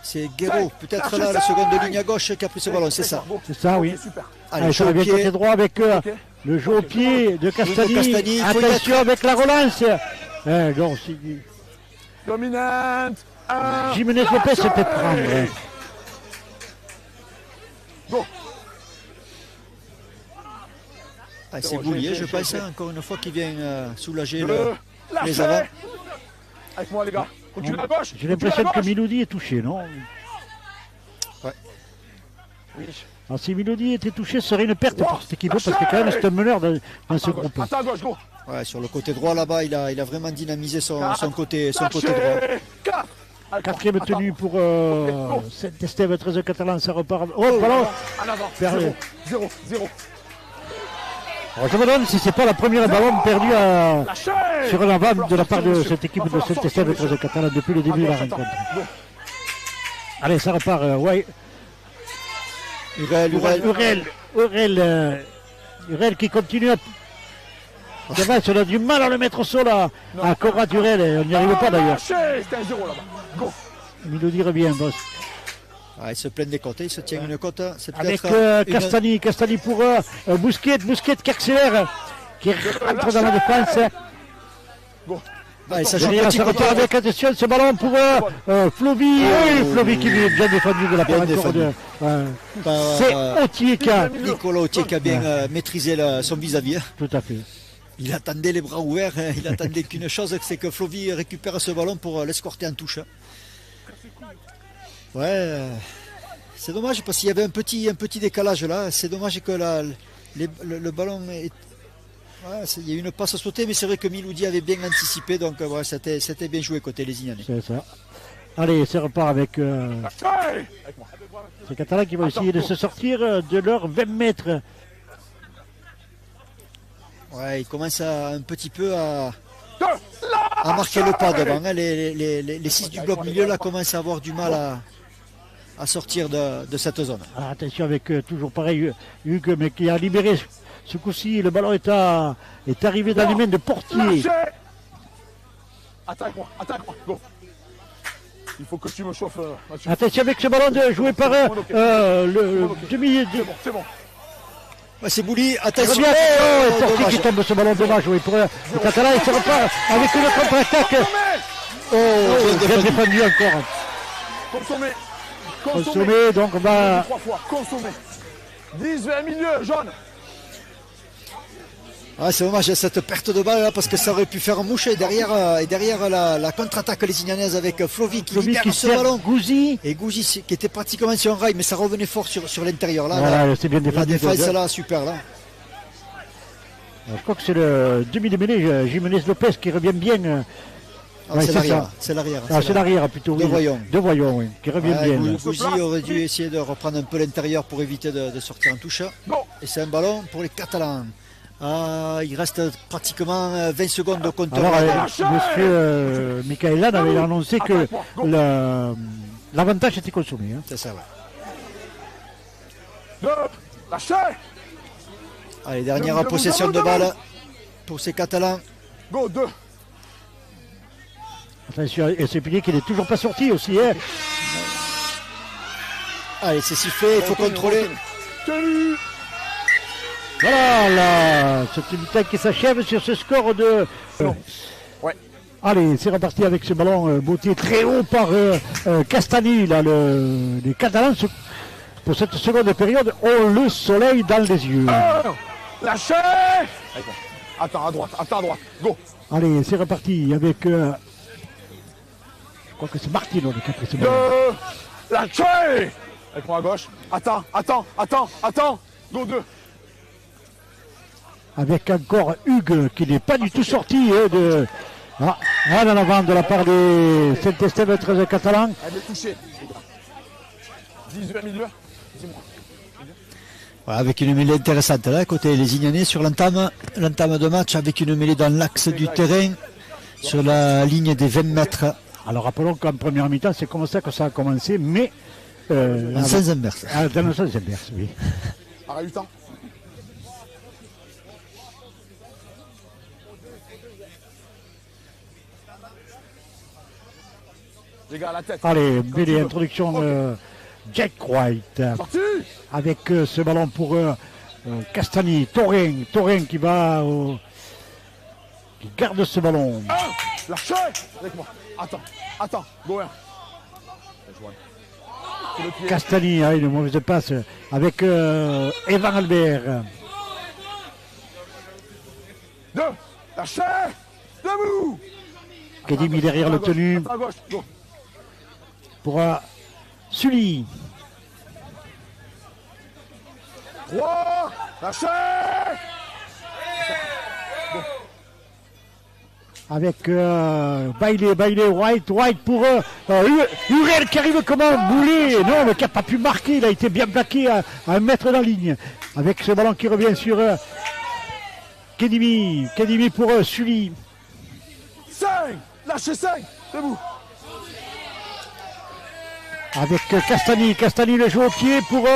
c'est Guéraud, peut-être là, la seconde de ligne à gauche qui a pris ce ballon, c'est ça. C'est ça, oui. Allez, ça revient côté droit avec le jeu au pied de Castagni. Attention avec la relance. Dominante. Jiménez Lopez s'est fait prendre. C'est Boulier, je pense, encore une fois, qui vient soulager les avants. Avec moi, les gars. J'ai l'impression que Milodi est touché, non? Ouais. Oui. Alors, si Milodi était touché, ce serait une perte pour cette équipe, parce que quand même c'est un meneur dans ce groupe. Attends à gauche, go. Ouais, sur le côté droit là-bas, il a vraiment dynamisé son côté droit. 4. Quatrième tenue pour Saint-Estève, 13 catalan, ça repart. Oh, ballon En avant. perdu. 0. Alors, je me demande si c'est pas la première ballon perdue sur un avant de la part de cette équipe de Saint-Estève, 13 catalan, depuis le début de la rencontre. Allez, ça repart. Ouais. Urel qui continue à. On a du mal à le mettre au sol à Conrad Urel, et on n'y arrive pas d'ailleurs. C'était un 0 là-bas. Go. Milodi revient, boss. Ah, il se plaint des côtés, il se tient une côte. C'est Avec peut-être Castani pour Bousquet qui accélère, qui rentre dans la défense. Go. Ah, et ça joue Derrière, petit ça côté. repart avec attention ce ballon pour Flovy. Flovy qui est bien défendu de la part encore de. C'est Otieka. Nicolas Autier qui a bien maîtrisé son vis-à-vis. Tout à fait. Il attendait les bras ouverts, hein. Il attendait qu'une chose, c'est que Flovy récupère ce ballon pour l'escorter en touche. Ouais, c'est dommage parce qu'il y avait un petit décalage là. C'est dommage que le ballon est... Ouais, il y a eu une passe sautée, mais c'est vrai que Miloudi avait bien anticipé, donc ouais, c'était bien joué côté les Ignanais. C'est ça. Allez, ça repart avec ces Catalans qui vont essayer de se sortir de leurs 20 mètres. Ouais, il commence un petit peu à marquer le pas devant. Hein. Les 6 du bloc milieu là commencent à avoir du mal à sortir de cette zone. Alors, attention avec toujours pareil Hugues, mais qui a libéré ce coup-ci. Le ballon est arrivé dans les mains de Portier. Attaque-moi, go. Il faut que tu me chauffes, Mathieu. Attention avec ce ballon joué par le demi. C'est bon. Ouais, c'est Bouli, attention. Portier qui tombe ce ballon, dommage. Oui, pour le Catalan, il se repart avec une contre-attaque. Bien défendu encore. Consommé, donc on va. 3 fois, consommé. 10-20 milieu, jaune. Ah, c'est dommage cette perte de balle là, parce que ça aurait pu faire mouche et derrière la contre-attaque les Ignanaises avec Flovy qui libère ce ballon. Gouzi. Et Gouzi qui était pratiquement sur un rail, mais ça revenait fort sur l'intérieur là. Voilà, c'est bien défendu. La défense là, super là. Alors, je crois que c'est le demi de mêlée, Jiménez Lopez qui revient bien. C'est l'arrière. C'est l'arrière. C'est l'arrière plutôt. De Voyons. De Voyons, oui, qui revient bien. Gouzi aurait dû essayer de reprendre un peu l'intérieur pour éviter de sortir en touche. Et c'est un ballon pour les Catalans. Il reste pratiquement 20 secondes de compteur. Alors, monsieur Michaelan avait annoncé que l'avantage était consommé. Hein. C'est ça, ouais. Lâchez. Allez, dernière possession de balle pour ces Catalans. Go, 2. Attention, et c'est Pilier qui n'est toujours pas sorti aussi. Hein. Allez, c'est sifflé, il faut contrôler. Tenue. Voilà, c'est une mi-temps qui s'achève sur ce score de... Ouais. Allez, c'est reparti avec ce ballon botté très haut par Castani. Là, les Catalans, pour cette seconde période, ont le soleil dans les yeux. Lâchez. Attends à droite, go. Allez, c'est reparti avec... je crois que c'est Martino qui a pris ce ballon. Lâchez. Avec moi à gauche. Attends. Go, 2. Avec encore Hugues qui n'est pas du tout sorti de... en avant de la part des Saint-Estève 13 Catalans. Elle est touchée. 18 milieu. Dis-moi. Voilà, avec une mêlée intéressante là, côté les Ignanais sur l'entame de match, avec une mêlée dans l'axe du terrain, sur la ligne des 20 mètres. Alors rappelons qu'en première mi-temps, c'est comme ça que ça a commencé, mais... en sens inverse. Dans le sens inverse, oui. Arrête du temps. Les gars, à la tête. Allez, belle introduction Jack White. Sorti. Avec ce ballon pour Castani, Torin qui va... qui garde ce ballon. Lâchez. Avec moi. Attends. Go, 1. Castani a une mauvaise passe avec Evan Albert. 2. Lâchez. Debout. Qui est mis derrière le tenu. Attends à gauche. Go. Pour Sully. 3, lâchez. Avec Bailey, White pour Hurel qui arrive comme un boulet. Non, mais qui n'a pas pu marquer. Il a été bien plaqué à 1 mètre de la ligne. Avec ce ballon qui revient sur Kedimi. Kedimi pour Sully. 5, lâchez 5, debout. Avec Castani le joue au pied pour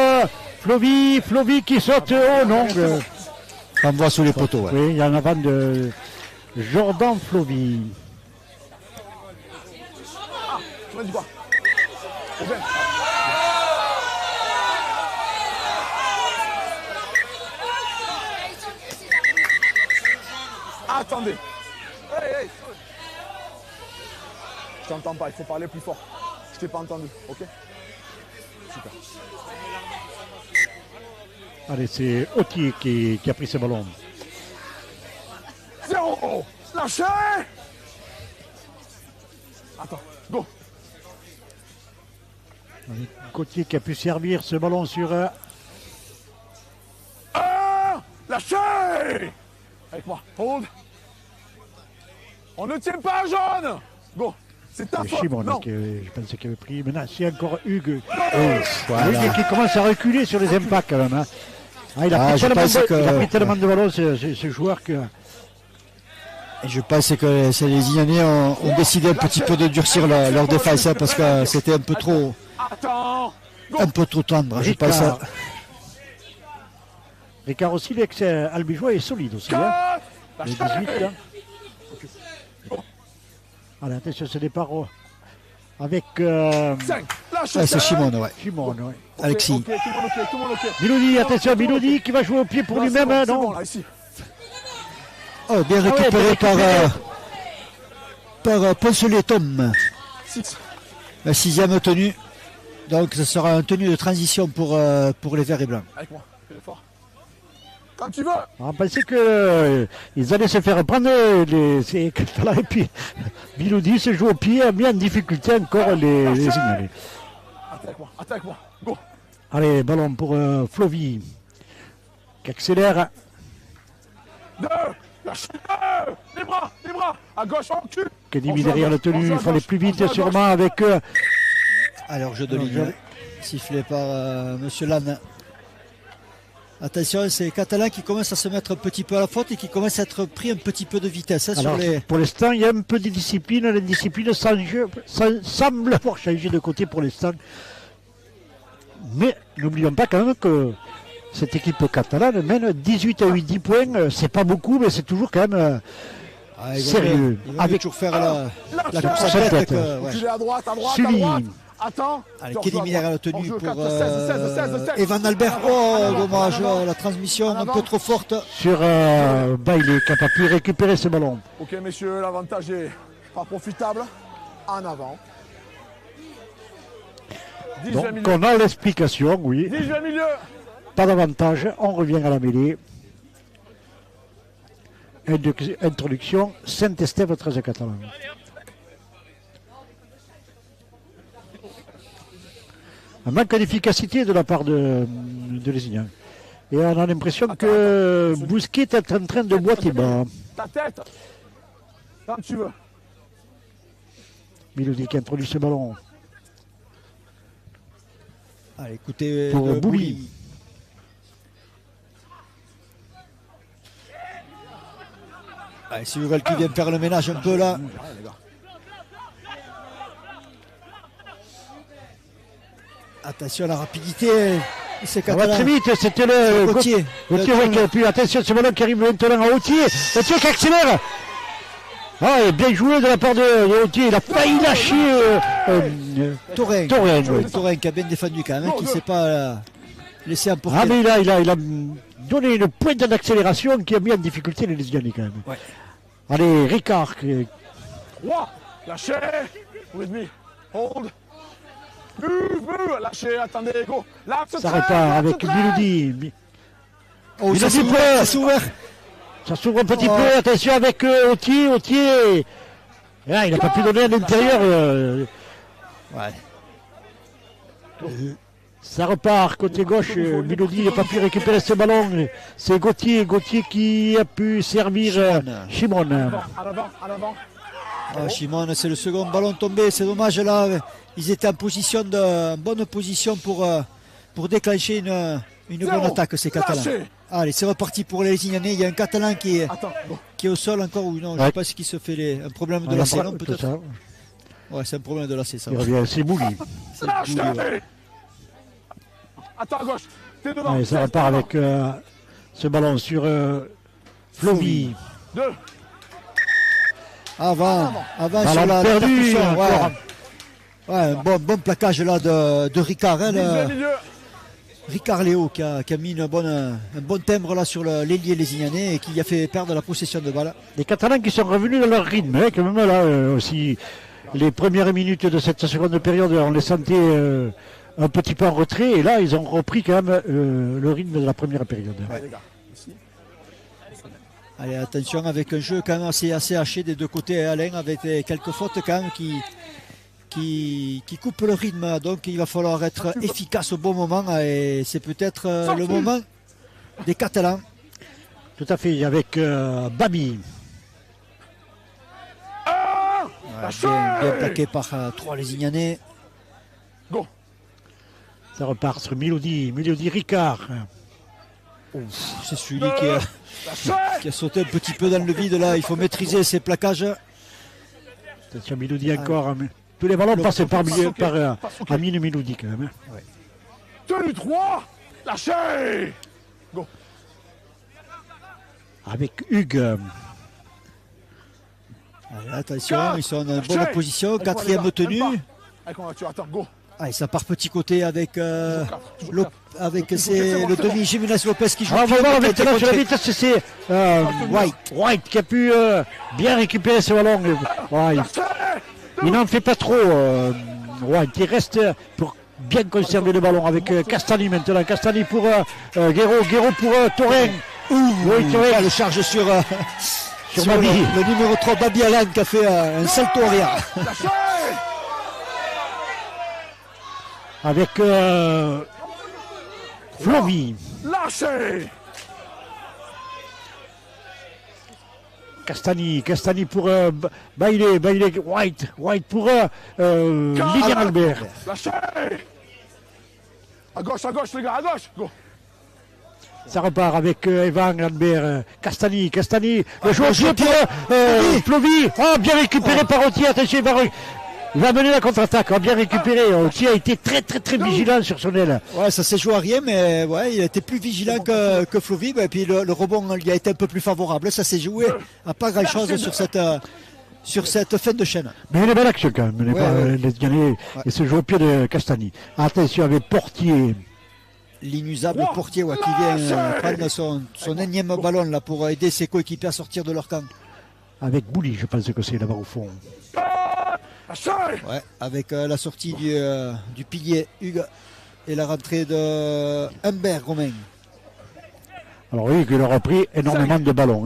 Flovy qui saute haut. Non, On voit sous les poteaux. Ouais. oui, il y en a avant de Jordan Flovy. Tu m'as dit quoi? Ouvert. Attendez. Hey. Je t'entends pas, il faut parler plus fort. Je t'ai pas entendu, ok? Super. Allez, c'est Autier qui a pris ce ballon. 0. Lâchez. Attends, go. Gauthier qui a pu servir ce ballon sur... Lâchez. Avec moi, hold. On ne tient pas à jaune. Go. C'est ta faute. Chimon, Non. je pensais qu'il avait pris. Maintenant, c'est encore Hugues. Voilà. Hugues qui commence à reculer sur les impacts quand même. Hein. Il a pris je tellement pense de, que- il a pris tellement de ballons, ce joueur, que... Et je pense que les Ignanais ont décidé un petit peu de durcir leur défense hein, parce que c'était un peu trop tendre. Je pense. Ricard aussi, l'ex-Albigeois est solide aussi. Hein. Le 18, là. Allez, attention, ce départ avec 5. Lâchez. C'est Chimon, ouais. Chimon. Ouais. Alexis. Ok, tout le monde ok. Milodi, attention, Milodi qui va jouer au pied pour Non, lui-même. c'est Hein, bon, non là, ici. Oh, bien récupéré par Poncelet Tom. 6. La 6e tenue. Donc ce sera une tenue de transition pour les verts et blancs. Avec moi, fais-le fort. Quand tu veux. On pensait qu'ils allaient se faire prendre ces Catalans et puis Milodi se joue au pied, a mis en difficulté encore les Signalés. Attends avec moi. Go. Allez, ballon pour Flovy qui accélère. 2. Lâchez. Les bras. À gauche, en cul. Kedimi derrière le tenue, il faut aller plus vite sûrement avec Alors jeu de ligne sifflé par Monsieur Lannes. Attention, c'est Catalan qui commence à se mettre un petit peu à la faute et qui commence à être pris un petit peu de vitesse hein, sur Alors, les. pour l'instant, il y a un peu de discipline. La discipline semble avoir changé de côté pour l'instant. Mais n'oublions pas quand même que cette équipe catalane mène 18 à 8, 10 points. C'est pas beaucoup, mais c'est toujours quand même sérieux. Il va Avec toujours faire la course à tête. tête. Tu es à droite. Suivi. Attends. Allez, Je Kedimi rejoue à derrière la droite. tenue On joue pour 4, 16. Evan Albert. Oh, dommage, en avant. la transmission En un avant. peu trop forte. sur Bailey qui n'a pas pu récupérer ce ballon. Ok, messieurs, l'avantage est pas profitable. En avant. 18 Donc milieu. on a l'explication, oui. 18 milieu. Pas d'avantage, on revient à la mêlée. Introduction, Saint-Estève 13 catalan. Un manque d'efficacité de la part de Lézignan. Et on a l'impression que Bousquet est en train de boiter bas. Ta tête. Quand tu veux. Milodi qui introduit ce ballon. Allez, écoutez, Pour le Bouli. Allez, c'est Hurel qui vient faire le ménage un peu là. Attention à la rapidité. C'est Ça va très vite, c'était le Gauthier. Gauthier, ouais, qui a pu. Attention, ce ballon qui arrive maintenant à Autier. Autier qui accélère. Ah, et bien joué de la part de Autier. Il a failli lâcher Torren. Torren, oui. Torren qui a bien défendu quand même, qui ne s'est pas laissé emporter. Ah, mais il a donné une pointe d'accélération qui a mis en difficulté les Lésiganais quand même. Ouais. Allez, Ricard. 3. Lâchez. With me. Hold. Lâchez, attendez, go. L'axe Ça repart avec Milodi. Oh, Il ça a dit s'ouvre, peu. ça s'ouvre. Ça s'ouvre un petit peu, attention avec Autier. Ah, il n'a pas pu donner à l'intérieur. Ouais. Ça repart côté gauche. Milodi n'a pas pu récupérer ce ballon. C'est Gauthier qui a pu servir Chimon. À l'avant. Chimon, c'est le second ballon tombé. C'est dommage là. Ils étaient en bonne position pour déclencher une bonne attaque, ces Catalans. Allez, c'est reparti pour les Lézignanais. Il y a un Catalan qui est au sol encore ou non. Je ne sais pas ce qui se fait. Un problème de lacet, non, peut-être. Ouais, c'est un problème de lacet, ça. C'est Bouli. Attends à gauche. T'es devant. Allez, ça repart avec ce ballon sur Flovy. Avant sur la perdu. Ouais, un bon plaquage là de Ricard. Ricard Léo qui a mis un bon timbre là sur l'ailier lézignanais et qui a fait perdre la possession de balle. Les Catalans qui sont revenus dans leur rythme, hein, quand même là aussi. Les premières minutes de cette seconde période, on les sentait un petit peu en retrait et là ils ont repris quand même le rythme de la première période. Ouais, les gars. Ici. Allez, attention avec un jeu quand même assez haché des deux côtés, Alain, avec quelques fautes quand même qui coupent le rythme. Donc il va falloir être efficace au bon moment et c'est peut-être le moment des Catalans. Tout à fait, avec Babi. Bien plaqué par trois Lézignanais. Go. Ça repart sur Milodi Ricard. C'est celui qui a sauté un petit peu dans le vide là. Il faut maîtriser ses plaquages. Attention, Milodi encore. Tous les ballons passent par Amine Milodi quand même. Ouais. Tenue 3. Lâchez. Go. Avec Hugues. Allez, attention, ils sont en bonne position. Quatrième tenue. Attends, go. Allez, ça part petit côté avec le demi Jiménez Lopez qui joue. On va voir maintenant sur la vitesse, c'est White qui a pu bien récupérer ce ballon. Il n'en fait pas trop. White, il reste pour bien conserver le ballon avec Castani maintenant. Castani pour Guéraud pour Torren. Torren le charge sur le numéro 3 Babi Alan qui a fait un salto arrière. Avec Flovy. Lâchez. Castani pour Bailey, White pour Lilian Albert. Lâchez. À gauche les gars, à gauche. Go. Ça repart avec Evan Albert, Castani, le joueur pour Flovy. Bien récupéré par Otier, attention, il va mener la contre-attaque, bien récupéré. Otier a été très vigilant sur son aile. Ouais, ça s'est joué à rien, mais ouais, il a été plus vigilant que Flovy. Et puis le rebond il a été un peu plus favorable. Ça s'est joué à pas grand-chose sur cette fin de chaîne. Mais une belle action quand même. Les Ghanais et se joue au pied de Castani. Attention avec Portier. L'inusable Portier qui vient prendre son énième ballon là pour aider ses coéquipiers à sortir de leur camp. Avec Bouli, je pense que c'est là-bas au fond. Ouais, avec la sortie du pilier Hugues et la rentrée de Humbert Romain. Alors oui, il a repris énormément de ballons.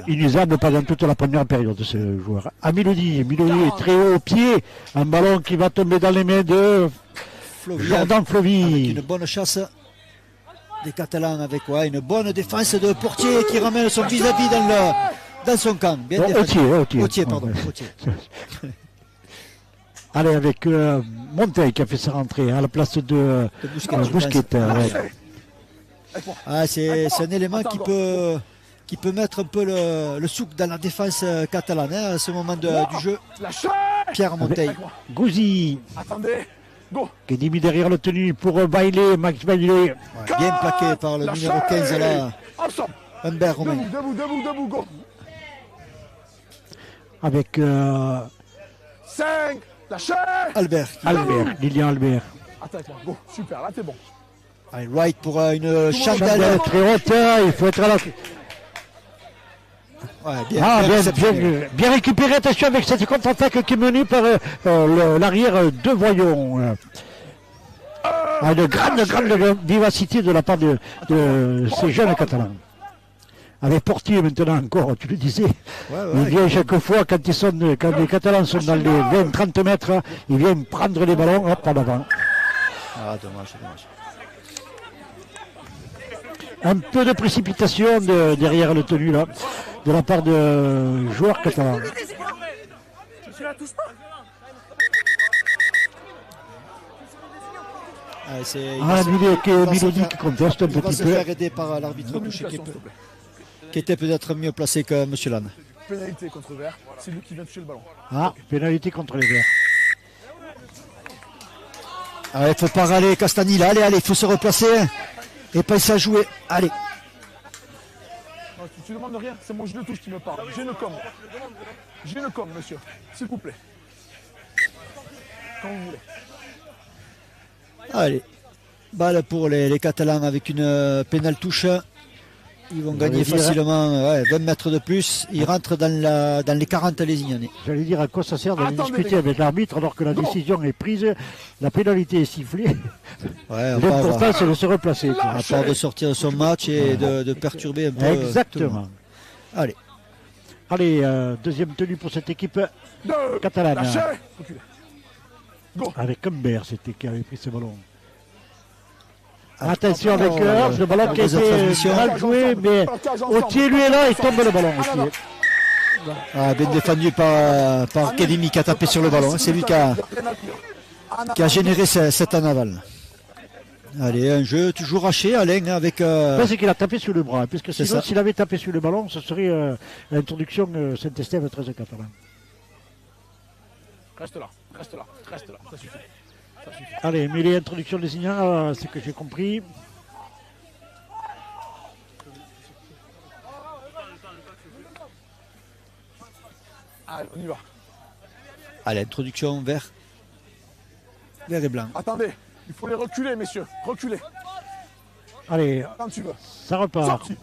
Inusable pendant toute la première période, ce joueur. Milodi est très haut au pied. Un ballon qui va tomber dans les mains de Jordan Flovy. Avec une bonne chasse des Catalans, avec une bonne défense de Portier qui ramène son vis-à-vis dans son camp. Bien Otier. Allez, avec Monteil qui a fait sa rentrée à la place de Bousquet. C'est un élément qui peut mettre un peu le souk dans la défense catalane à ce moment du jeu. Pierre Monteil. Gouzi. Attendez. Go. Qui est mis derrière le tenue pour Bailey, Max Bailey. Bien plaqué par le numéro 15 là. Humbert Romain. Debout, go. Avec 5. Lâchez. Lilian Albert. Attends, go. Super, là t'es bon. Allez, Wright pour une chandelle très haute, il faut être là. Bien récupéré, attention avec cette contre-attaque qui est menée par l'arrière de Voyon. Une grande vivacité de la part de ces jeunes Catalans. Avec Portier maintenant encore, tu le disais, il vient chaque fois quand les Catalans sont dans les 20-30 mètres, il vient prendre les ballons en avant. Ah, dommage. Un peu de précipitation derrière le tenu là, de la part de joueurs catalans. Milodi qui conteste un Il va petit se peu. faire aider par l'arbitre touche qui était peut-être mieux placé que M. Lannes. Pénalité contre Vert, c'est lui qui vient toucher le ballon. Ah, pénalité contre les Verts. Il ne faut pas râler Castanilla. Allez, il faut se replacer. Et pas ça jouer. Allez. Non, tu demandes rien, c'est mon jeu de touche qui me parle. J'ai une com, monsieur. S'il vous plaît. Quand vous voulez. Allez. Balle pour les Catalans avec une pénale touche. Ils vont gagner facilement 20 mètres de plus. Ils rentrent dans les 40 lésignanais. J'allais dire à quoi ça sert de discuter avec l'arbitre alors que la décision est prise, la pénalité est sifflée. L'important c'est de se replacer. À part de sortir de son match et de perturber un peu. Exactement. Allez, deuxième tenue pour cette équipe catalane. Avec Humbert, c'était qui avait pris ce ballon. Attention avec le ballon qui a été mal joué, mais Autier lui est là, il tombe le ballon. Bien défendu par Kedimi qui a tapé sur le ballon. C'est lui qui a généré cet en aval. Allez, un jeu toujours haché, Alain, avec... C'est qu'il a tapé sur le bras, puisque sinon, s'il avait tapé sur le ballon, ce serait l'introduction Saint-Estève 13 catalan. Reste là, ça suffit. Allez, mais les introductions des signaux, c'est que j'ai compris. Allez, on y va. Allez, introduction vert et blanc. Attendez, il faut les reculer, messieurs. Reculer. Allez, quand tu veux. Ça repart. Sorti.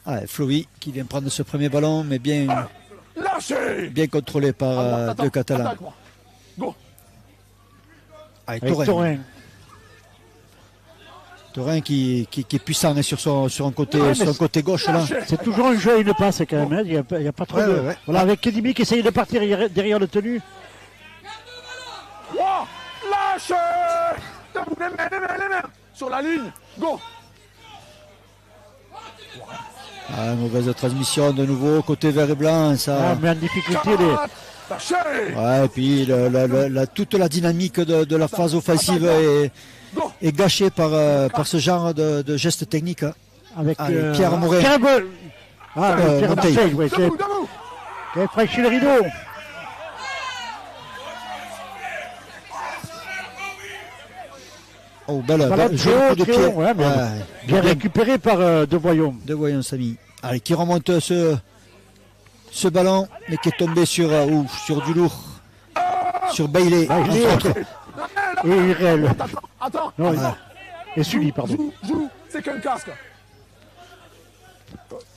Allez, Flowy qui vient prendre ce premier ballon, mais bien contrôlé par deux Catalans. Go. Allez, Taurin qui est puissant sur son côté gauche là. C'est toujours un jeu et une passe quand même. Il n'y a pas trop de... Voilà, avec Kedimi qui essaye de partir derrière le tenu. Wow, lâchez les mains sur la ligne. Go. Mauvaise transmission de nouveau côté vert et blanc. Ça... mais en difficulté et puis toute la dynamique de la phase offensive est gâchée par ce genre de gestes techniques. Avec Pierre Moret. Pierre Marseille, qui a franchi le rideau. Belle jeu de pied. Bien récupéré par De Voyon. De Voyon, Samy. Allez, qui remonte ce ballon, mais qui est tombé sur du lourd. Sur Bailey. Et Irel. Attends. Et Sully, pardon. Joue, c'est qu'un casque.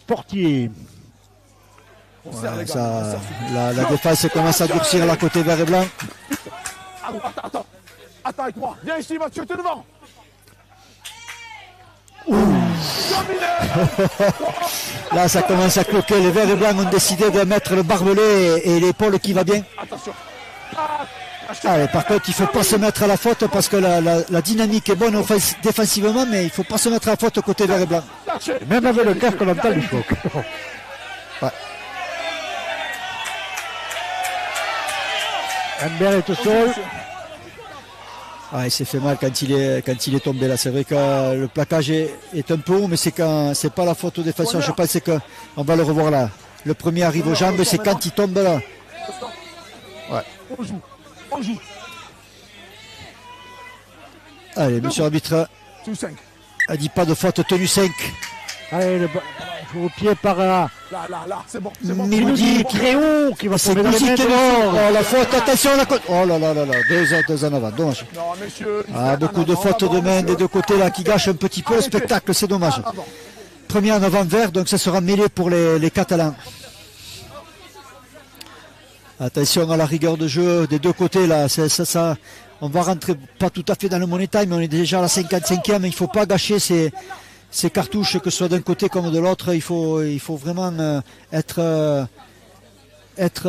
Portier. La défense commence à durcir là côté vert et blanc. Attends avec moi. Viens ici, Mathieu, t'es devant. Là, ça commence à cloquer. Les verts et blancs ont décidé de mettre le barbelé et l'épaule qui va bien. Attention. Allez, par contre, il ne faut pas se mettre à la faute parce que la dynamique est bonne défensivement, mais il ne faut pas se mettre à la faute côté vert et blanc. Même avec le casque, on entend le choc. Humbert est au sol. Il s'est fait mal quand il est tombé là. C'est vrai que le plaquage est un peu haut, mais c'est pas la faute au défenseur. Je pense qu'on va le revoir là. Le premier arrive aux jambes, c'est quand il tombe là. On joue. Allez, monsieur l'arbitre a dit pas de faute, tenue 5. Allez, au pied par là, c'est bon. Milodi très haut qui va se mettre dans les mains. La faute, attention, oh là là, deux en avant, dommage. Non, messieurs, beaucoup de fautes de main des deux côtés là qui gâchent un petit peu le spectacle, c'est dommage. Premier en avant vert, donc ça sera mêlé pour les Catalans. Attention à la rigueur de jeu des deux côtés là, ça, on va rentrer pas tout à fait dans le money time, mais on est déjà à la 55e, il ne faut pas gâcher ces cartouches, que ce soit d'un côté comme de l'autre. Il faut vraiment être être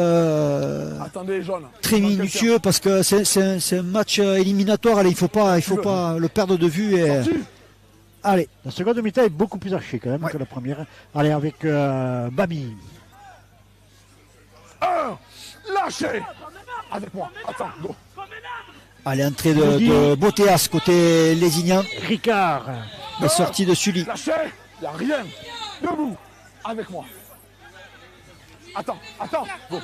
Attendez, jaune. très minutieux parce que c'est un match éliminatoire. Allez, il faut pas le perdre de vue. Et... Allez. La seconde mi-temps est beaucoup plus hachée quand même que la première. Allez, avec Babi. Lâchez. Avec moi. Attends, go. Allez, entrée de Botéas côté Lézignan. Ricard. La sortie de Sully. Lâchez. Il n'y a rien. Debout. Avec moi. Attends. Go.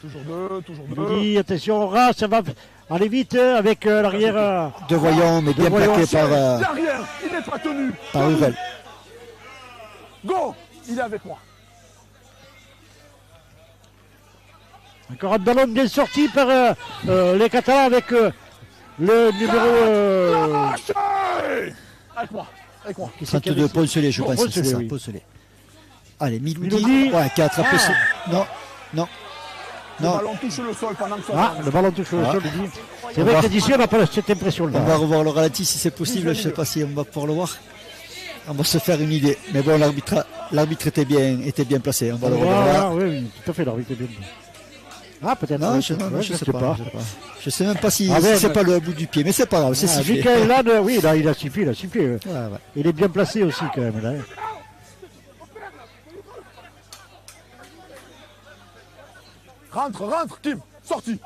Toujours deux. Moudi, attention, Ras, ça va aller vite avec l'arrière. De Voyant, mais bien plaqué par Derrière, il n'est pas tenu. par Uvel. Go. Il est avec moi. Encore un ballon bien sorti par les Catalans avec le numéro... Lâchez. Avec moi. 32 Poncelet, je pense. Poncelet, C'est ça, oui. Poncelet. Allez, Miloudi. Miloudi. Ouais, qui a attrapé ce... Non. Le ballon touche le sol pendant que ça avance. Le ballon touche le sol, il dit. C'est vrai que d'ici, on n'a pas cette impression-là. On va revoir le ralenti si c'est possible. Je ne sais pas si on va pouvoir le voir. On va se faire une idée. Mais bon, l'arbitre était bien placé. On va le revoir. Oui, tout à fait, l'arbitre est bien. Ah, peut-être. Non, je ne sais pas. Je ne sais même pas si c'est pas le bout du pied, mais c'est pas grave, c'est sifflé. Michael Ladd, oui, là, il a sifflé. Ouais. Il est bien placé aussi quand même. Là. Rentre, Kim. Sorti.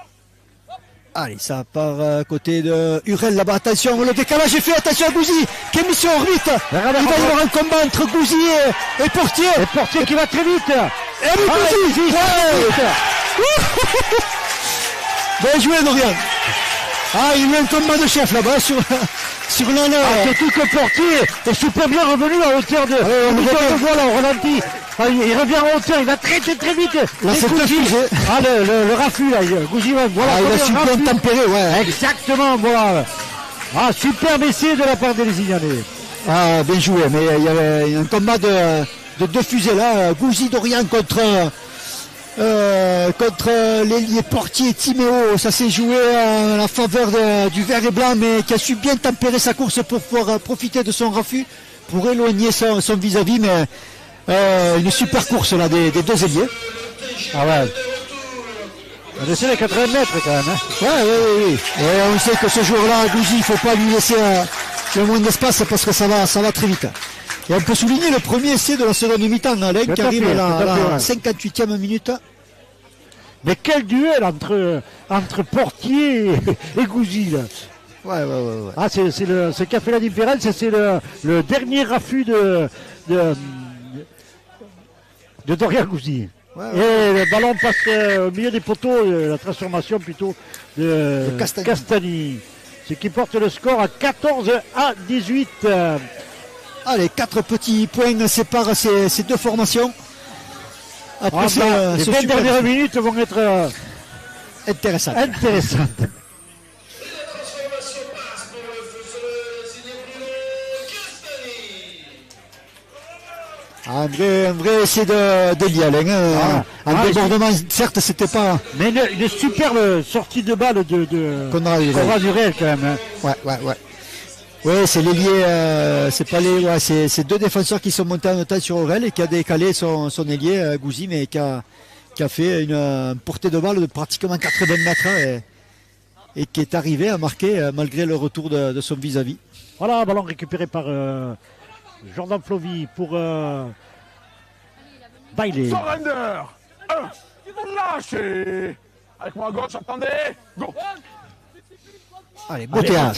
Allez, ça part côté de Hurel là-bas. Attention, le décalage est fait. Attention à Gouzi qui est mis sur orbite. Il va y avoir un combat entre Gouzi et Portier. Et Portier qui va très vite. Et Gouzi. Bien joué, Dorian. Il y a eu un combat de chef là-bas sur l'honneur. Surtout que Portier est super bien revenu à hauteur de... Voilà, au ralenti. Il revient en hauteur, il va très vite. Là, c'est Gouzi. Le raffut, là. Gouzi, voilà. Il a su bien tempérer, ouais. Exactement, voilà. Superbe essai de la part des Lézignanais. Bien joué, mais il y avait un combat de deux fusées là. Gouzi, Dorian contre l'ailier Portier Timéo. Ça s'est joué à la faveur du vert et blanc, mais qui a su bien tempérer sa course pour pouvoir profiter de son raffut, pour éloigner son vis-à-vis, mais une super course là des deux ailiers. On essaie les 80 mètres quand même. Oui. Et on sait que ce jour-là, Gouzi, il ne faut pas lui laisser le moins d'espace parce que ça va très vite. Et on peut souligner le premier essai de la seconde mi-temps, Alain, qui arrive à la 58e minute. Mais quel duel entre Portier et Gouzi là. Ouais. C'est ce qui a fait la différence, c'est le dernier raffut de Dorian Gouzi. Et le ballon passe au milieu des poteaux, la transformation plutôt de Castagni. Ce qui porte le score à 14-18. Allez, 4 petits points séparent ces deux formations. Après, les 20 dernières minutes vont être intéressantes. Un vrai essai de Lialen. Un débordement, certes, c'était pas. Mais une superbe sortie de balle de Conrad Hurel quand même. Ouais. Oui, c'est l'ailier, c'est deux défenseurs qui sont montés en otage sur Aurel et qui a décalé son ailier, Gouzi, mais qui a fait une portée de balle de pratiquement 80 mètres et qui est arrivé à marquer malgré le retour de son vis-à-vis. Voilà, ballon récupéré par Jordan Flovy pour Bailey. Surrender. Lâchez. Avec moi à gauche, attendez. Go. Allez, Botéas.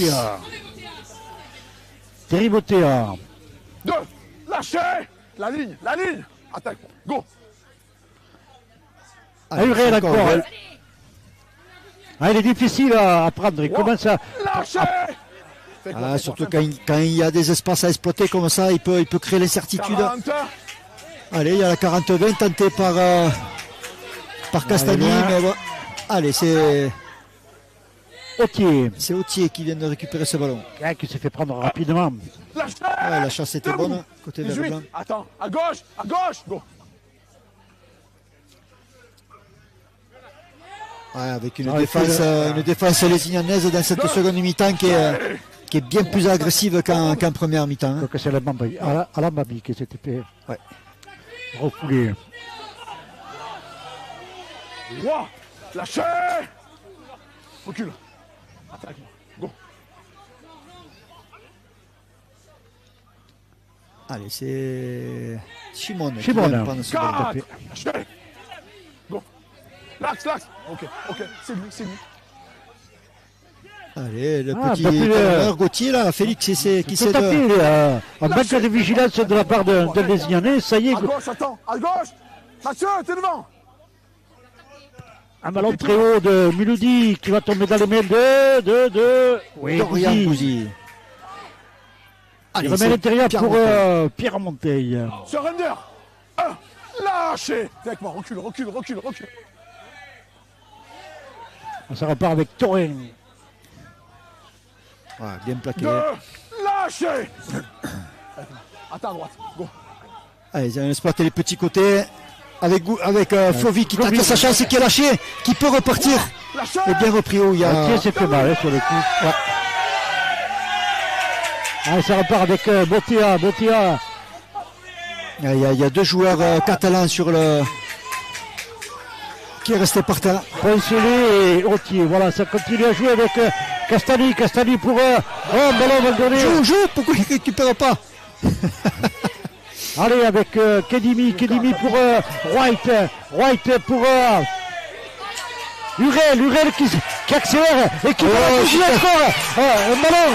Thierry Botéas. 2. Lâchez. La ligne. Attaque. Go. Hurel encore. Il est difficile à prendre. Il commence à... Lâchez. Surtout quand il y a des espaces à exploiter comme ça, il peut créer l'incertitude. Allez, il y a la 40-20 tentée par Castagni. Mais bon. Allez, c'est Autier. C'est Autier qui vient de récupérer ce ballon. Qui s'est fait prendre rapidement. La chasse était bonne, côté vert blanc. Attends, à gauche, go. Avec une défense lézignanaise dans cette seconde mi-temps qui est bien plus agressive qu'en première mi-temps. Donc c'est Alambabi qui s'était fait refouler. Ouah. Lâchez. Recule. Attends avec moi. Go. Allez, c'est Shimon. qui Shimon, vient hein. prendre ce 4. ballon. Lâchez. Go. L'axe. Ok, c'est lui. Allez, le Ah, petit t'as pu, talonneur Gauthier là, Félix qui s'est Tout à fait, un manque de vigilance de la part de Lézignanais. Ça y est, À gauche, attends, à gauche. Mathieu, t'es devant. un ballon très haut de Mulhoudi qui va tomber dans les mains de oui, Dorian Gouzi. Gouzi. Il Allez, remet à c'est l'intérieur Pierre pour Monteil. Pierre Monteil. Surrender. Lâchez. Viens avec moi, recule. Ça repart avec Torin. Ouais, bien plaqué. 2. Lâchez. Attends à droite. Go. Allez, ils ont exploité les petits côtés avec Flovy qui tente Flovy. sa chance et qui est lâché, qui peut repartir. Lâchez. Et bien repris où il y a. Tiens, c'est fait mal sur le coup. Ouais. Allez, ça repart avec Botea. Il y a deux joueurs catalans sur le. Qui est resté par terre. Poncelet et Autier. Voilà, ça continue à jouer avec Castani. Castani pour un ballon va le donner. Joue, pourquoi il ne récupère pas? Allez, avec Kedimi pour White pour Hurel qui accélère et qui va Gouzi encore. Un ballon.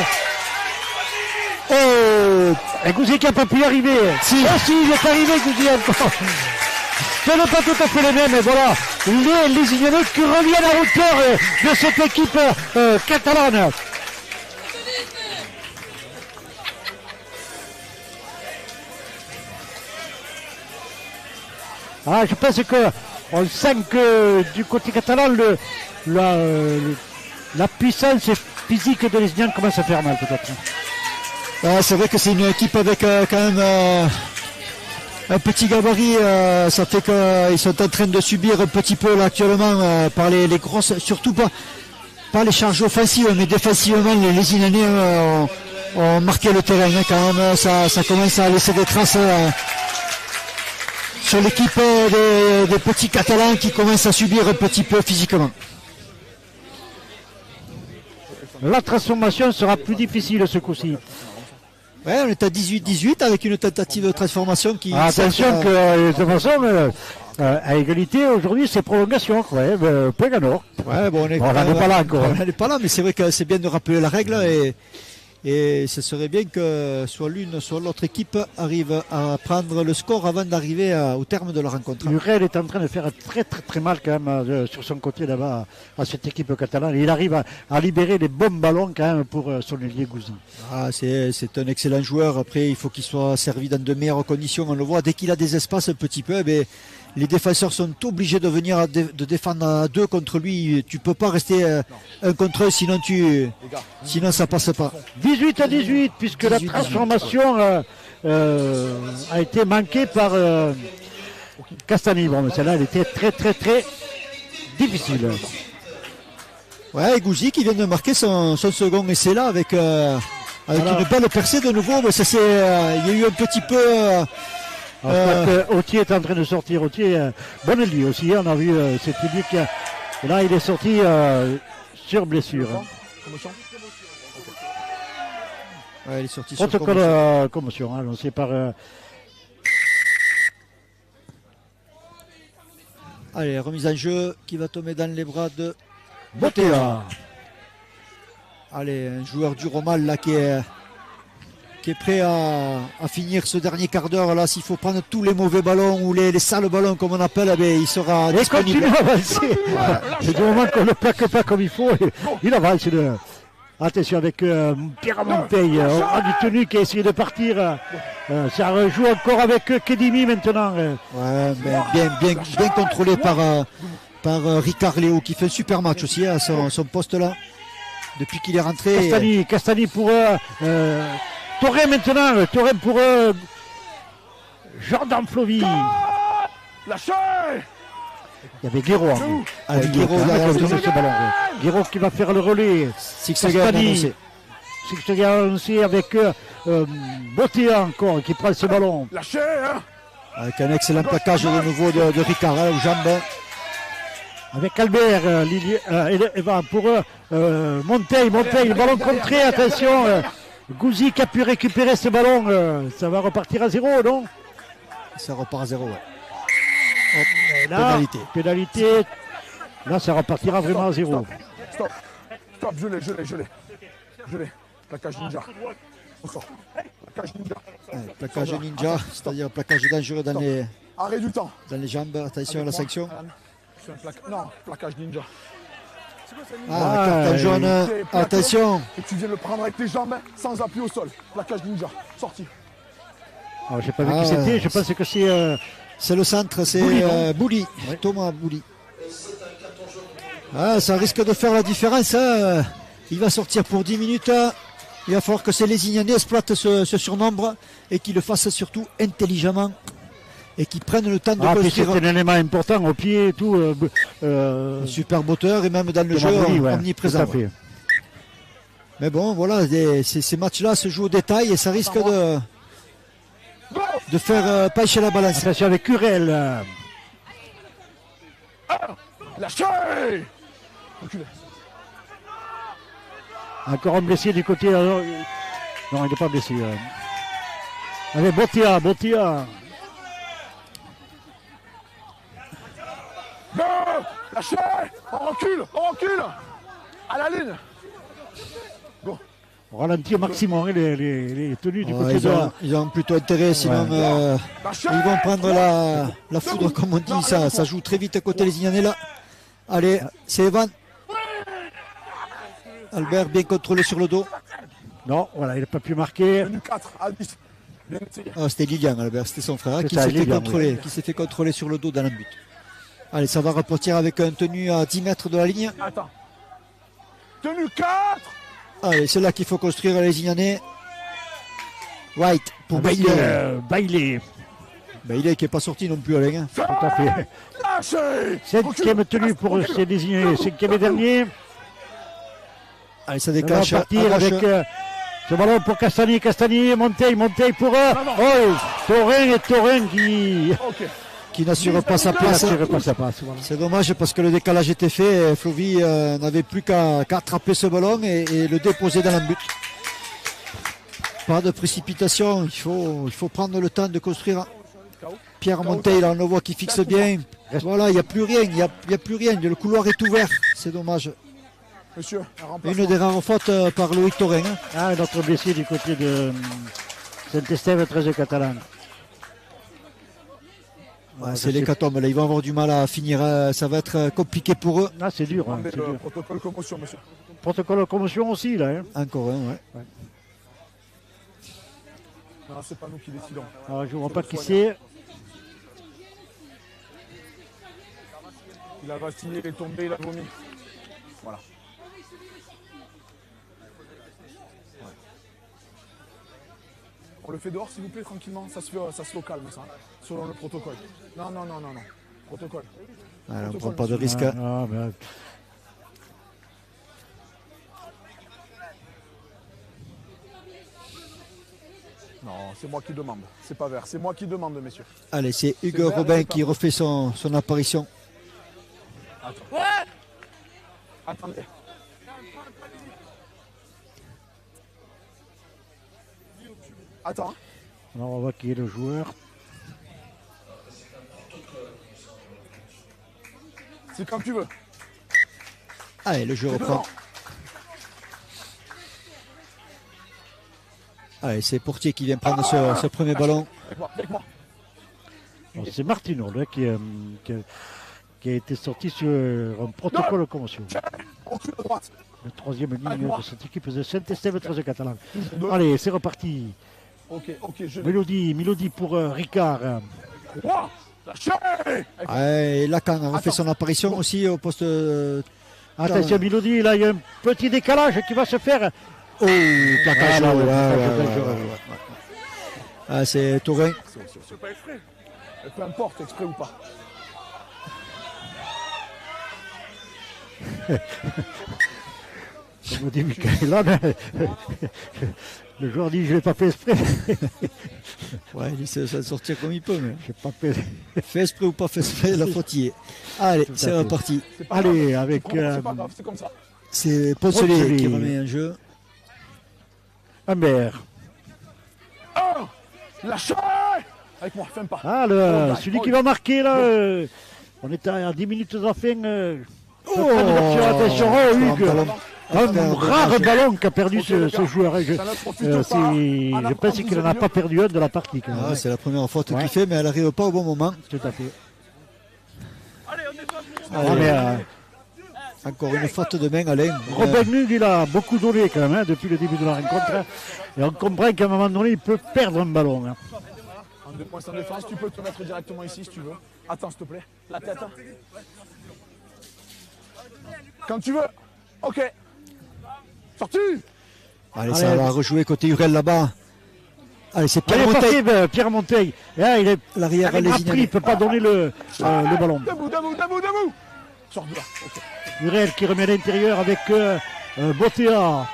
Et Gouzi qui n'a pas pu y arriver. Si, il est arrivé, Gouzi encore. Ce n'est pas tout à fait les mêmes, mais voilà, les Ignanais qui reviennent à hauteur de cette équipe catalane. Ah, je pense qu'on sent que du côté catalan, la puissance physique de l'Esnian commence à faire mal peut-être. C'est vrai que c'est une équipe avec quand même un petit gabarit. Ça fait qu'ils sont en train de subir un petit peu là, actuellement par les grosses, surtout pas les charges offensives, mais défensivement les Inanais ont marqué le terrain hein, quand même. Ça commence à laisser des traces. Sur l'équipe des petits Catalans qui commencent à subir un petit peu physiquement. La transformation sera plus difficile ce coup-ci. Ouais, on est à 18-18 avec une tentative de transformation qui... Attention que de toute façon, à égalité aujourd'hui c'est prolongation. Ouais, point gagnant. Ouais, bon, on n'est pas là encore. On n'est pas là, mais c'est vrai que c'est bien de rappeler la règle et ce serait bien que soit l'une, soit l'autre équipe arrive à prendre le score avant d'arriver au terme de la rencontre. Hurel est en train de faire très mal quand même sur son côté là-bas à cette équipe catalane. Il arrive à libérer les bons ballons quand même pour son ailier Gouzi. Ah, c'est un excellent joueur. Après, il faut qu'il soit servi dans de meilleures conditions. On le voit, dès qu'il a des espaces un petit peu, les défenseurs sont obligés de venir de défendre à deux contre lui. Tu peux pas rester un contre un, sinon ça passe pas. 18-18 puisque la transformation a été manquée par Castani. Bon, mais celle-là, elle était très difficile. Ouais, Gouzi qui vient de marquer son second essai là avec une belle percée de nouveau. Mais il y a eu un petit peu... Autier est en train de sortir. Autier, bon ailier aussi. On a vu cet ailier qui et là, il est sorti sur blessure. Ouais, il est sorti sur protocole commotion. Annoncé par... Allez, remise en jeu qui va tomber dans les bras de Botea. Allez, un joueur du Romal là qui est prêt à finir ce dernier quart d'heure là. S'il faut prendre tous les mauvais ballons ou les sales ballons comme on appelle, il sera disponible. Et continue à avancer. C'est du moment qu'on ne le plaque pas comme il faut. Il avance. Attention avec Pierre Monteil. On a du tenu qui a essayé de partir. Ça rejoue encore avec Kedimi maintenant. Ouais, mais bien contrôlé par Ricard Léo qui fait un super match aussi à son poste là. Depuis qu'il est rentré. Castani pour Torren maintenant. Torren pour Jordan Flovy. Lâchez. Il y avait Guéraud. Guéraud qui va faire le relais. Sixtegan annoncé. Sixtegan annoncé avec Botea encore qui prend ce ballon. Lâchez, hein. Avec un excellent plaquage de nouveau de Ricard aux jambes. avec Albert, Eva pour Monteil, le ballon contré, attention, Gouzi qui a pu récupérer ce ballon, ça va repartir à 0, non? Ça repart à 0, ouais. Et là, pénalité, là ça repartira vraiment à 0. Stop, je l'ai. Plaquage ninja. Encore. Plaquage ninja. Ouais, plaquage ninja, c'est-à-dire plaquage dangereux dans les, Arrêt du temps. dans les jambes. Attention à la sanction. Non, plaquage ninja. Carton jaune, attention. Et tu viens le prendre avec tes jambes sans appui au sol. Plaquage ninja, sorti. Alors, j'ai pas vu qui c'était, je pense que c'est... C'est le centre, c'est Bouli, ouais. Thomas Bouli. Ça risque de faire la différence. Hein. Il va sortir pour 10 minutes. Il va falloir que ces Lézignanais exploitent ce surnombre et qu'ils le fassent surtout intelligemment et qu'ils prennent le temps de construire. C'est un élément important au pied et tout. Super moteur et même dans le jeu omniprésent. Ouais. Mais bon, voilà, ces matchs-là se jouent au détail et ça risque de faire pencher la balance. Attention avec Curel. Lâchez. Encore un blessé du côté. Non, il n'est pas blessé. Allez, Botia. Non, lâchez. On recule. À la ligne. Bon. On ralentit au maximum les tenues du côté ils ont plutôt intérêt, sinon ils vont prendre la foudre, comme on dit. Ça joue très vite à côté les Ignanais là. Allez, c'est Evan. Albert bien contrôlé sur le dos. Non, voilà, il n'a pas pu marquer. 4 à 10. C'était Lilian, Albert, c'était son frère qui s'est fait contrôler sur le dos dans le but. Allez, ça va repartir avec un tenu à 10 mètres de la ligne. Attends. Tenu 4. Allez, c'est là qu'il faut construire les Ignanais. White pour Bailey. Bailey qui n'est pas sorti non plus, Alain. Tout à fait. Lâchez. 7e tenue pour ces désignés. 5e et dernier. Allez, ça déclenche. On va partir avec ce ballon pour Castagni, Monteil pour Taurin qui n'assure pas sa place. Voilà. C'est dommage parce que le décalage était fait. Flovy n'avait plus qu'à attraper ce ballon et le déposer dans le but. Pas de précipitation, il faut prendre le temps de construire. Pierre Monteil, là, on le voit qui fixe bien. Voilà, il n'y a plus rien, le couloir est ouvert, c'est dommage. Monsieur, une des rares fautes par Loïc Taurin. Notre blessé du côté de Saint-Estève, 13 catalan. C'est l'hécatombe, là, ils vont avoir du mal à finir, ça va être compliqué pour eux. C'est dur. Protocole commotion, monsieur. Protocole commotion aussi, là. Encore un, ouais. Non, c'est pas nous qui décidons. Alors, je ne vois pas qui c'est. Il a vacciné, il est tombé, il a vomi. Voilà. On le fait dehors, s'il vous plaît, tranquillement. Ça se fait au calme, ça. Selon le protocole. Non. Protocole. On ne prend pas de risque. Non, c'est moi qui demande. C'est pas vert. C'est moi qui demande, messieurs. Allez, c'est Hugo Robin qui refait son apparition. Attends. Attendez. Attends. Alors on va voir qui est le joueur. C'est quand tu veux. Allez, le jeu reprend. Allez, c'est Portier qui vient prendre ce premier ballon. Avec moi. C'est Martino là, qui a été sorti sur un protocole de commotion. Le troisième ligne de cette équipe de Saint-Estève, 13 catalan. Allez, c'est reparti. Ok, Mélodie pour Ricard. Et Lacan a refait son apparition aussi au poste. Attention, Mélodie, là il y a un petit décalage qui va se faire. Placage. C'est Taurin. C'est pas exprès. Peu importe, exprès ou pas. Je me dis, Michaela, le joueur dit, je ne l'ai pas fait exprès. Ouais, il essaie de s'en sortir comme il peut. Mais J'ai pas fait. fait exprès ou pas fait exprès, la faute y est. Allez, Tout à c'est fait. reparti. C'est pas Allez, grave. avec, Tu comprends, c'est pas grave, c'est comme ça. C'est Poncelet Poncelet. qui remet un jeu. Humbert. Oh, lâchez. Avec moi, fais pas. Ah, celui qui va marquer là, on est à 10 minutes de la fin. Attention, oh, Hugues. Un rare ballon qu'a perdu ce joueur. Je pense qu'il n'en a pas perdu un de la partie. Quand même. Ah, c'est la première faute Ouais. qu'il fait, mais elle n'arrive pas au bon moment. Tout à fait. Allez, mais, encore une faute de main, Alain. Robin Hug, il a beaucoup donné quand même depuis le début de la rencontre. Hein. Et on comprend qu'à un moment donné, il peut perdre un ballon. Hein. En 2 points sans défense, tu peux te mettre directement ici si tu veux. Attends, s'il te plaît. La tête. Hein. Quand tu veux. Ok. Sorti. Allez, ça va rejouer côté Hurel là-bas. Allez, c'est Pierre Monteil. Pierre Monteil. Là, il est L'arrière, les pris, il ne peut pas donner le ballon. Debout, debout, debout, debout. Sors de là. Ok. Hurel qui remet à l'intérieur avec Botea.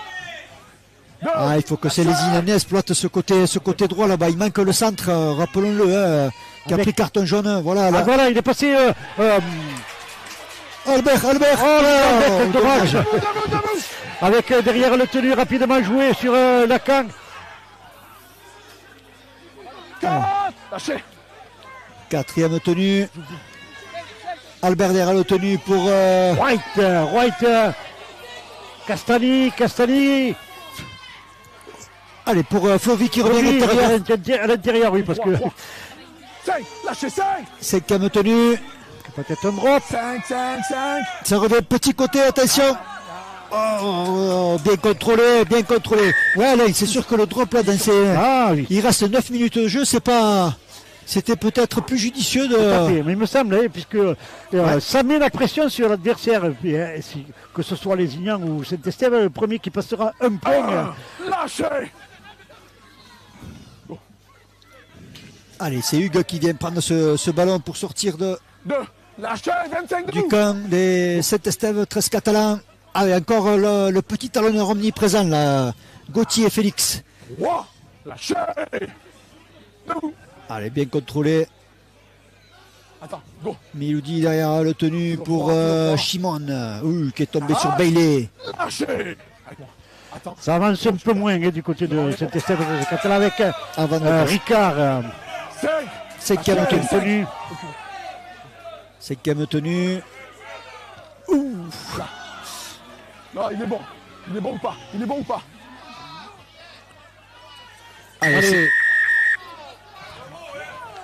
Ah, il faut que Célézinane exploite ce côté droit là-bas. Il manque le centre, rappelons-le, qui a Avec- pris carton jaune. Voilà, là. Ah, voilà, il est passé. Albert. Oh là, dommage. Debout, debout, debout. Avec derrière le tenu rapidement joué sur Lacan. 40. Lâchez. Quatrième tenue. Albert derrière le tenu pour. White. Castani. Allez, pour Flovy qui revient à Revient l'intérieur. à l'intérieur, oui, parce que 5. Lâchez 5. Cinquième tenue. peut-être un drop. 5. Ça revient petit côté, attention. Oh, bien contrôlé. Ouais, Alain, c'est sûr que le drop là, dans ces. Ah oui. Il reste 9 minutes de jeu, c'est pas. C'était peut-être plus judicieux Tout à de. fait, mais il me semble, hein, puisque ça met la pression sur l'adversaire, que ce soit les Ignans ou Saint-Estève, le premier qui passera un point. Lâchez. Allez, c'est Hugues qui vient prendre ce ballon pour sortir 2. Lâchez. 25 du debout. camp des Saint-Estève 13 catalans. Ah, et encore le petit talonneur omniprésent là, Gauthier Félix. 3. Lâchez. Debout. Allez, bien contrôlé. Attends, go. Miloudi derrière le tenu pour Chimone, qui est tombé sur Ah. Bailey. Lâchez. Avec moi. Attends. Ça avance un peu moins hein, du côté de Saint-Estève catalan avec Avant de Ricard. 5. Cinquième Lâchez. tenue. Cinquième tenue. Non, il est bon. Il est bon ou pas. Allez,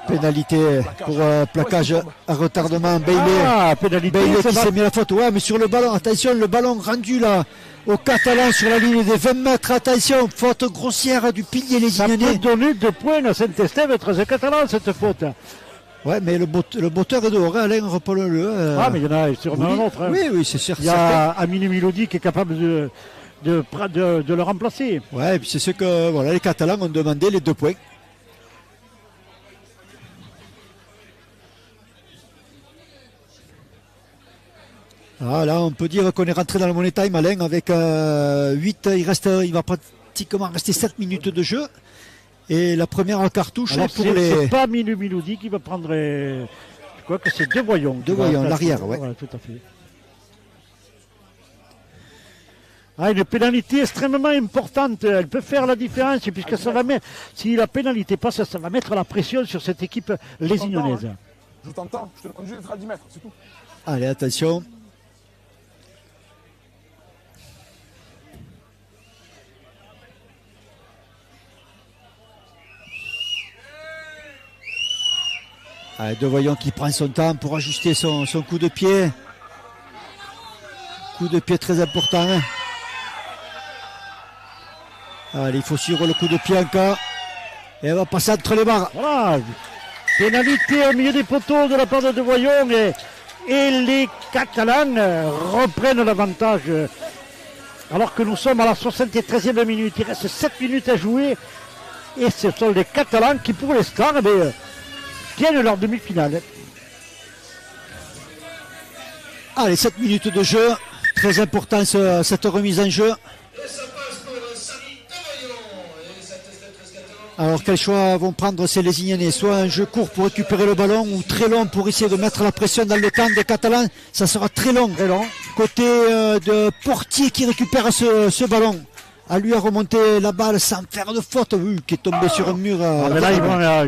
pénalité pour plaquage à retardement. Bailey. Ah, pénalité. Bailey ça qui va. s'est mis à la faute. Ouais, mais sur le ballon, attention, le ballon rendu là au Catalan sur la ligne des 20 mètres. Attention, faute grossière du pilier Ça peut lésignanais. donner 2 points à Saint-Estève, 13 catalan cette faute. Ouais, mais le botteur est dehors, hein, Alain, reprenons-le. Ah, mais il y en a sûrement un autre. Hein. Oui, c'est sûr. Il y a Amine Milodi qui est capable de le remplacer. Ouais, et puis c'est ce que voilà, les Catalans ont demandé, les 2 points. Ah, là, on peut dire qu'on est rentré dans le money time, Alain, avec 8. Il va pratiquement rester 7 minutes de jeu. Et la première cartouche Alors, pour c'est les. pas Milodi qui va prendre. Je crois que c'est deux voyons. Deux voyons, l'arrière, ouais. Tout à fait. Ah, une pénalité extrêmement importante. Elle peut faire la différence puisque ça va mettre. Si la pénalité passe, ça va mettre la pression sur cette équipe lésignonnaise. Je t'entends. Je te demande juste d'être à 10 mètres, c'est tout. Allez, attention. Allez, deux voyons qui prend son temps pour ajuster son coup de pied. Coup de pied très important. Hein. Allez, il faut suivre le coup de pied encore. Et elle va passer entre les barres. Voilà. Pénalité au milieu des poteaux de la part de deux voyons et les Catalans reprennent l'avantage. Alors que nous sommes à la 73e minute. Il reste 7 minutes à jouer. Et ce sont les Catalans qui, pour l'instant, tiennent leur demi-finale. Allez, 7 minutes de jeu. très important cette remise en jeu. Et ça passe pour Samy Tavaillon. Et ça teste le 13-14. Alors quel choix vont prendre ces Lézignanais? Soit un jeu court pour récupérer le ballon ou très long pour essayer de mettre la pression dans le camp des Catalans. Ça sera très long. Côté de Portier qui récupère ce ballon. À lui à remonter la balle sans faire de faute, qui est tombé sur un mur. Mais là,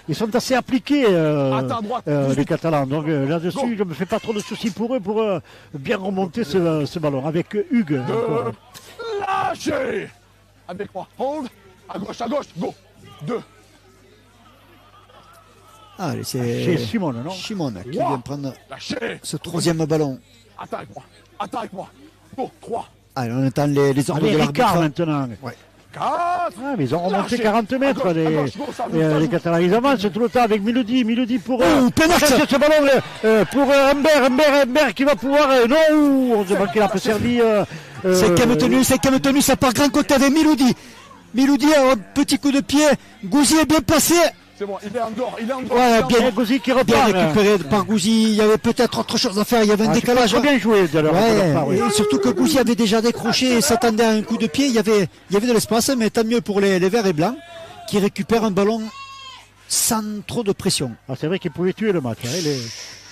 ils sont assez appliqués, les Catalans. Donc là-dessus, je ne me fais pas trop de soucis pour eux pour bien remonter ce ballon. Avec Hugues. Lâchez. Avec moi. Hold. À gauche, go. 2. Allez, Chez c'est Simon, non? Simon qui vient prendre Lâchez. ce troisième ballon. Attends avec moi. Go. 3. Allez, on entend les ordres Allez, de Ricard l'arbitre. maintenant. 4. Ah, mais ils ont remonté Lâchez. 40 mètres, À gauche, go, ça joue. les Catalans. Ils avancent tout le temps avec Mélodie pour pénal. chercher ce ballon pour Humbert qui va pouvoir. Non, on se demande qu'il a pas servi. Cinquième tenue, ça part grand côté avec Miloudi. Miloudi a un petit coup de pied. Gouzi est bien placé. C'est bon, il est en dehors. Ouais, bien, Gouzi qui bien repart. récupéré par Gouzi. Il y avait peut-être autre chose à faire. Il y avait un décalage. Très bien joué de leur part, oui. Et surtout que Gouzi avait déjà décroché et s'attendait à un coup de pied. Il y avait de l'espace, mais tant mieux pour les verts et blancs qui récupèrent un ballon sans trop de pression. Ah, c'est vrai qu'il pouvait tuer le match.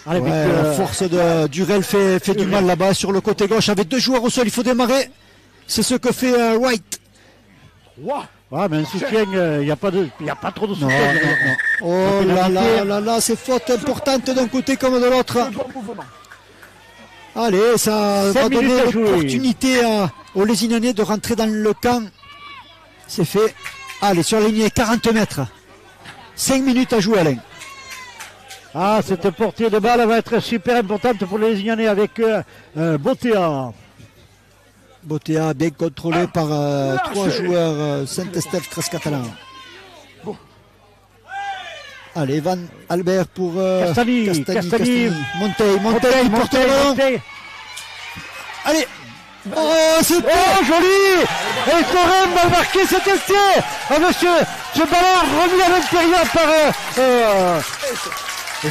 Allez, La force de Durel fait du mal là-bas sur le côté gauche avec 2 joueurs au sol. Il faut démarrer. C'est ce que fait Wright. 3. Ah, mais un soutien, il n'y a pas trop de soutien. Oh là, c'est faute importante d'un côté comme de l'autre. Allez, ça va donner l'opportunité aux Lézignanais de rentrer dans le camp. C'est fait. Allez, sur la ligne 40 mètres. 5 minutes à jouer, Alain. Ah, cette portée de balle va être super importante pour les Lézignanais avec Botea. Botea bien contrôlé par 3 joueurs Saint-Estèphe Cres-Catalan. Allez, Van Albert pour Castani. Monteil porte le ballon. Allez. Oh, c'est joli. Et Torren va marquer cet essai. Ah, monsieur, ce ballon remis à l'intérieur par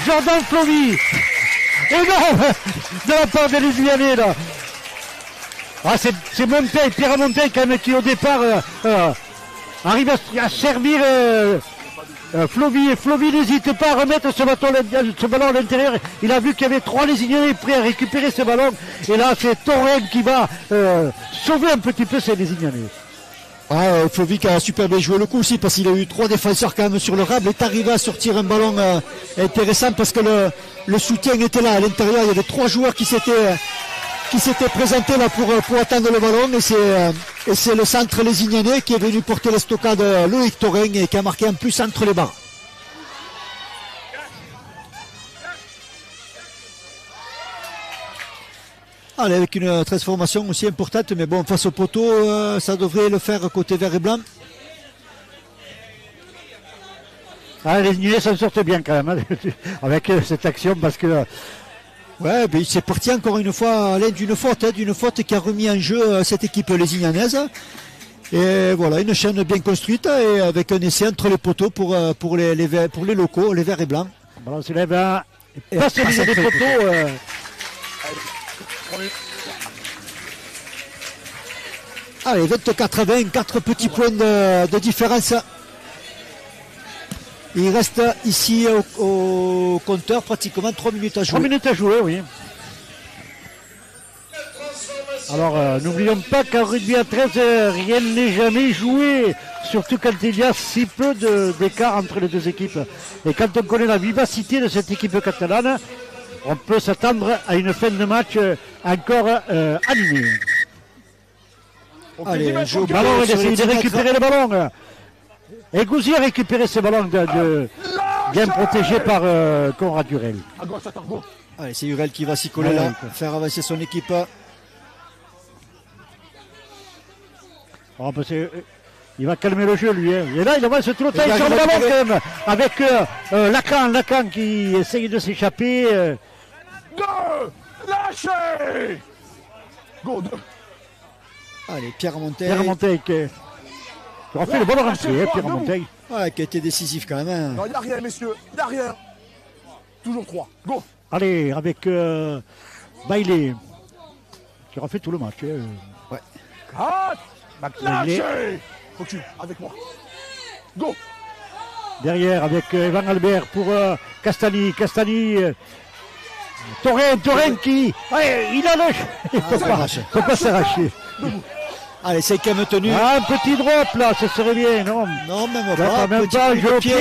Jordan Flovy. Énorme de la part des Lézignanais là. Ah, c'est Monteil, Pierre Monteil quand même qui au départ arrive à servir Flovy. Et Flovy n'hésite pas à remettre ce ballon à l'intérieur. Il a vu qu'il y avait 3 Lézignanais prêts à récupérer ce ballon. Et là, c'est Torren qui va sauver un petit peu ces Lézignanais. Ah, Flovy qui a super bien joué le coup aussi parce qu'il a eu 3 défenseurs quand même sur le rable. Il est arrivé à sortir un ballon intéressant parce que le soutien était là à l'intérieur. Il y avait 3 joueurs qui s'étaient présentés là pour attendre le ballon et c'est le centre Lézignanais qui est venu porter l'estocade Loïc Torren et qui a marqué en plus entre les barres. Allez, avec une transformation aussi importante, mais bon, face au poteau, ça devrait le faire côté vert et blanc. Ah, les Lézignanais s'en sortent bien quand même avec cette action parce que ouais, ben c'est parti encore une fois Alain, d'une faute qui a remis en jeu cette équipe lézignanaise. Et voilà, une chaîne bien construite et avec un essai entre les poteaux pour les locaux, les verts et blancs. Le ballon se lève et passe au milieu des poteaux. Allez, 24-20, 4 petits points de différence. Il reste ici au compteur pratiquement 3 minutes à jouer. 3 minutes à jouer, oui. Alors, n'oublions pas qu'en rugby à 13, rien n'est jamais joué, surtout quand il y a si peu d'écart entre les deux équipes. Et quand on connaît la vivacité de cette équipe catalane, on peut s'attendre à une fin de match encore animée. Allez, le ballon, il essaie de récupérer le ballon. Et Gouzi a récupéré ce ballon bien protégé par Conrad Durel. Allez, c'est Urel qui va s'y coller là, faire avancer son équipe. Oh, bah il va calmer le jeu lui. Hein. Et là, il avance tout le temps sur le ballon quand même. Avec Lacan qui essaye de s'échapper. Lâchez. Go, 2. Allez, Pierre Monteil. Pierre Monteil qui aura fait le bon rentrée, hein, Pierre Monteil. Ouais, qui a été décisif quand même. Hein. Non, il n'y a rien, messieurs. Il n'y a rien. Toujours 3. Go. Allez, avec Bailey. qui aura fait tout le match. Ouais. 4. Max Langlais. Lâchez. Recule, avec moi. Go. Derrière avec Evan Albert pour Castani. Torren qui. Ouais, il a lâché. Il ne peut pas s'arracher. Allez, 5e tenue. Ah, un petit drop là, ce serait bien, non? Non, même Là, pas. même Petit pas, coup de jeu au pied.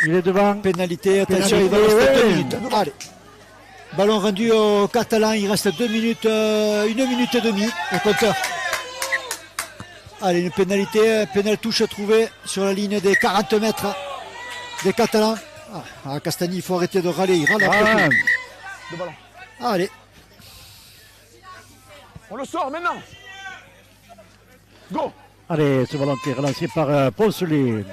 Il est devant. Pénalité, attention, Pénalité, il va rester 2 ouais. minutes. Allez. Ballon rendu aux Catalans, il reste 2 minutes, 1 minute et demie au compteur. Allez, une pénalité, touche trouvée sur la ligne des 40 mètres des Catalans. Ah, Castagny, il faut arrêter de râler, il râle après tout. De ballon. Allez, On le sort maintenant. Go. Allez, ce ballon qui est relancé par Poncelet.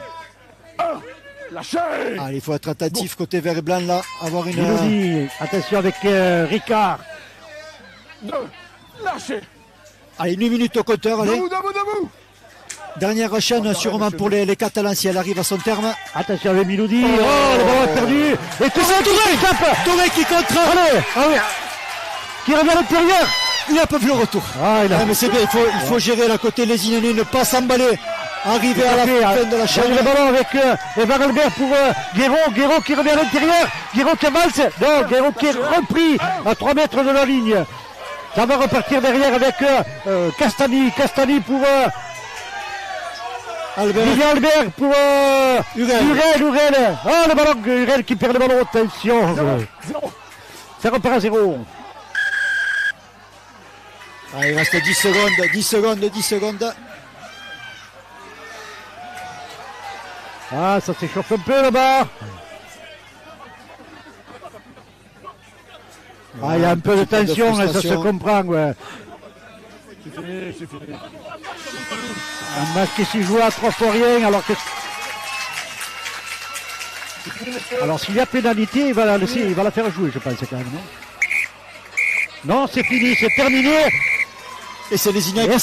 Lâchez. allez, il faut être attentif côté vert et blanc là, avoir une... Mélodie, attention avec Ricard. 2. Lâchez. Allez, 1 minute au compteur, allez. Debout. Dernière chaîne sûrement pour les Catalans si elle arrive à son terme. Attention avec Mélodie. Oh, le ballon est perdu. Et Touré qui contre. Allez, ah oui. Qui revient à l'intérieur. Il a pas vu le retour. Ah, il a... Mais c'est bien, il faut gérer la côté les Inanés, ne pas s'emballer. Arriver à la fin de la chaîne. Le ballon avec Evan Albert pour Guéraud qui revient à l'intérieur. Guéraud qui avance. Non, Guéraud qui est repris à 3 mètres de la ligne. Ça va repartir derrière avec Castani pour Vivian Albert pour Hurel. Oh, le ballon, Hurel qui perd le ballon. Attention. 0. Ça repart à 0. Ah, il reste 10 secondes. Ah, ça s'échauffe un peu là-bas. Ah, il y a un peu de tension, ça se comprend. Ouais. C'est fini. Un match qui s'y joue à 3 fois rien, alors que... Alors s'il y a pénalité, il va la laisser, il va la faire jouer, je pense quand même, non? Non, c'est fini, c'est terminé. Et c'est les Inanés.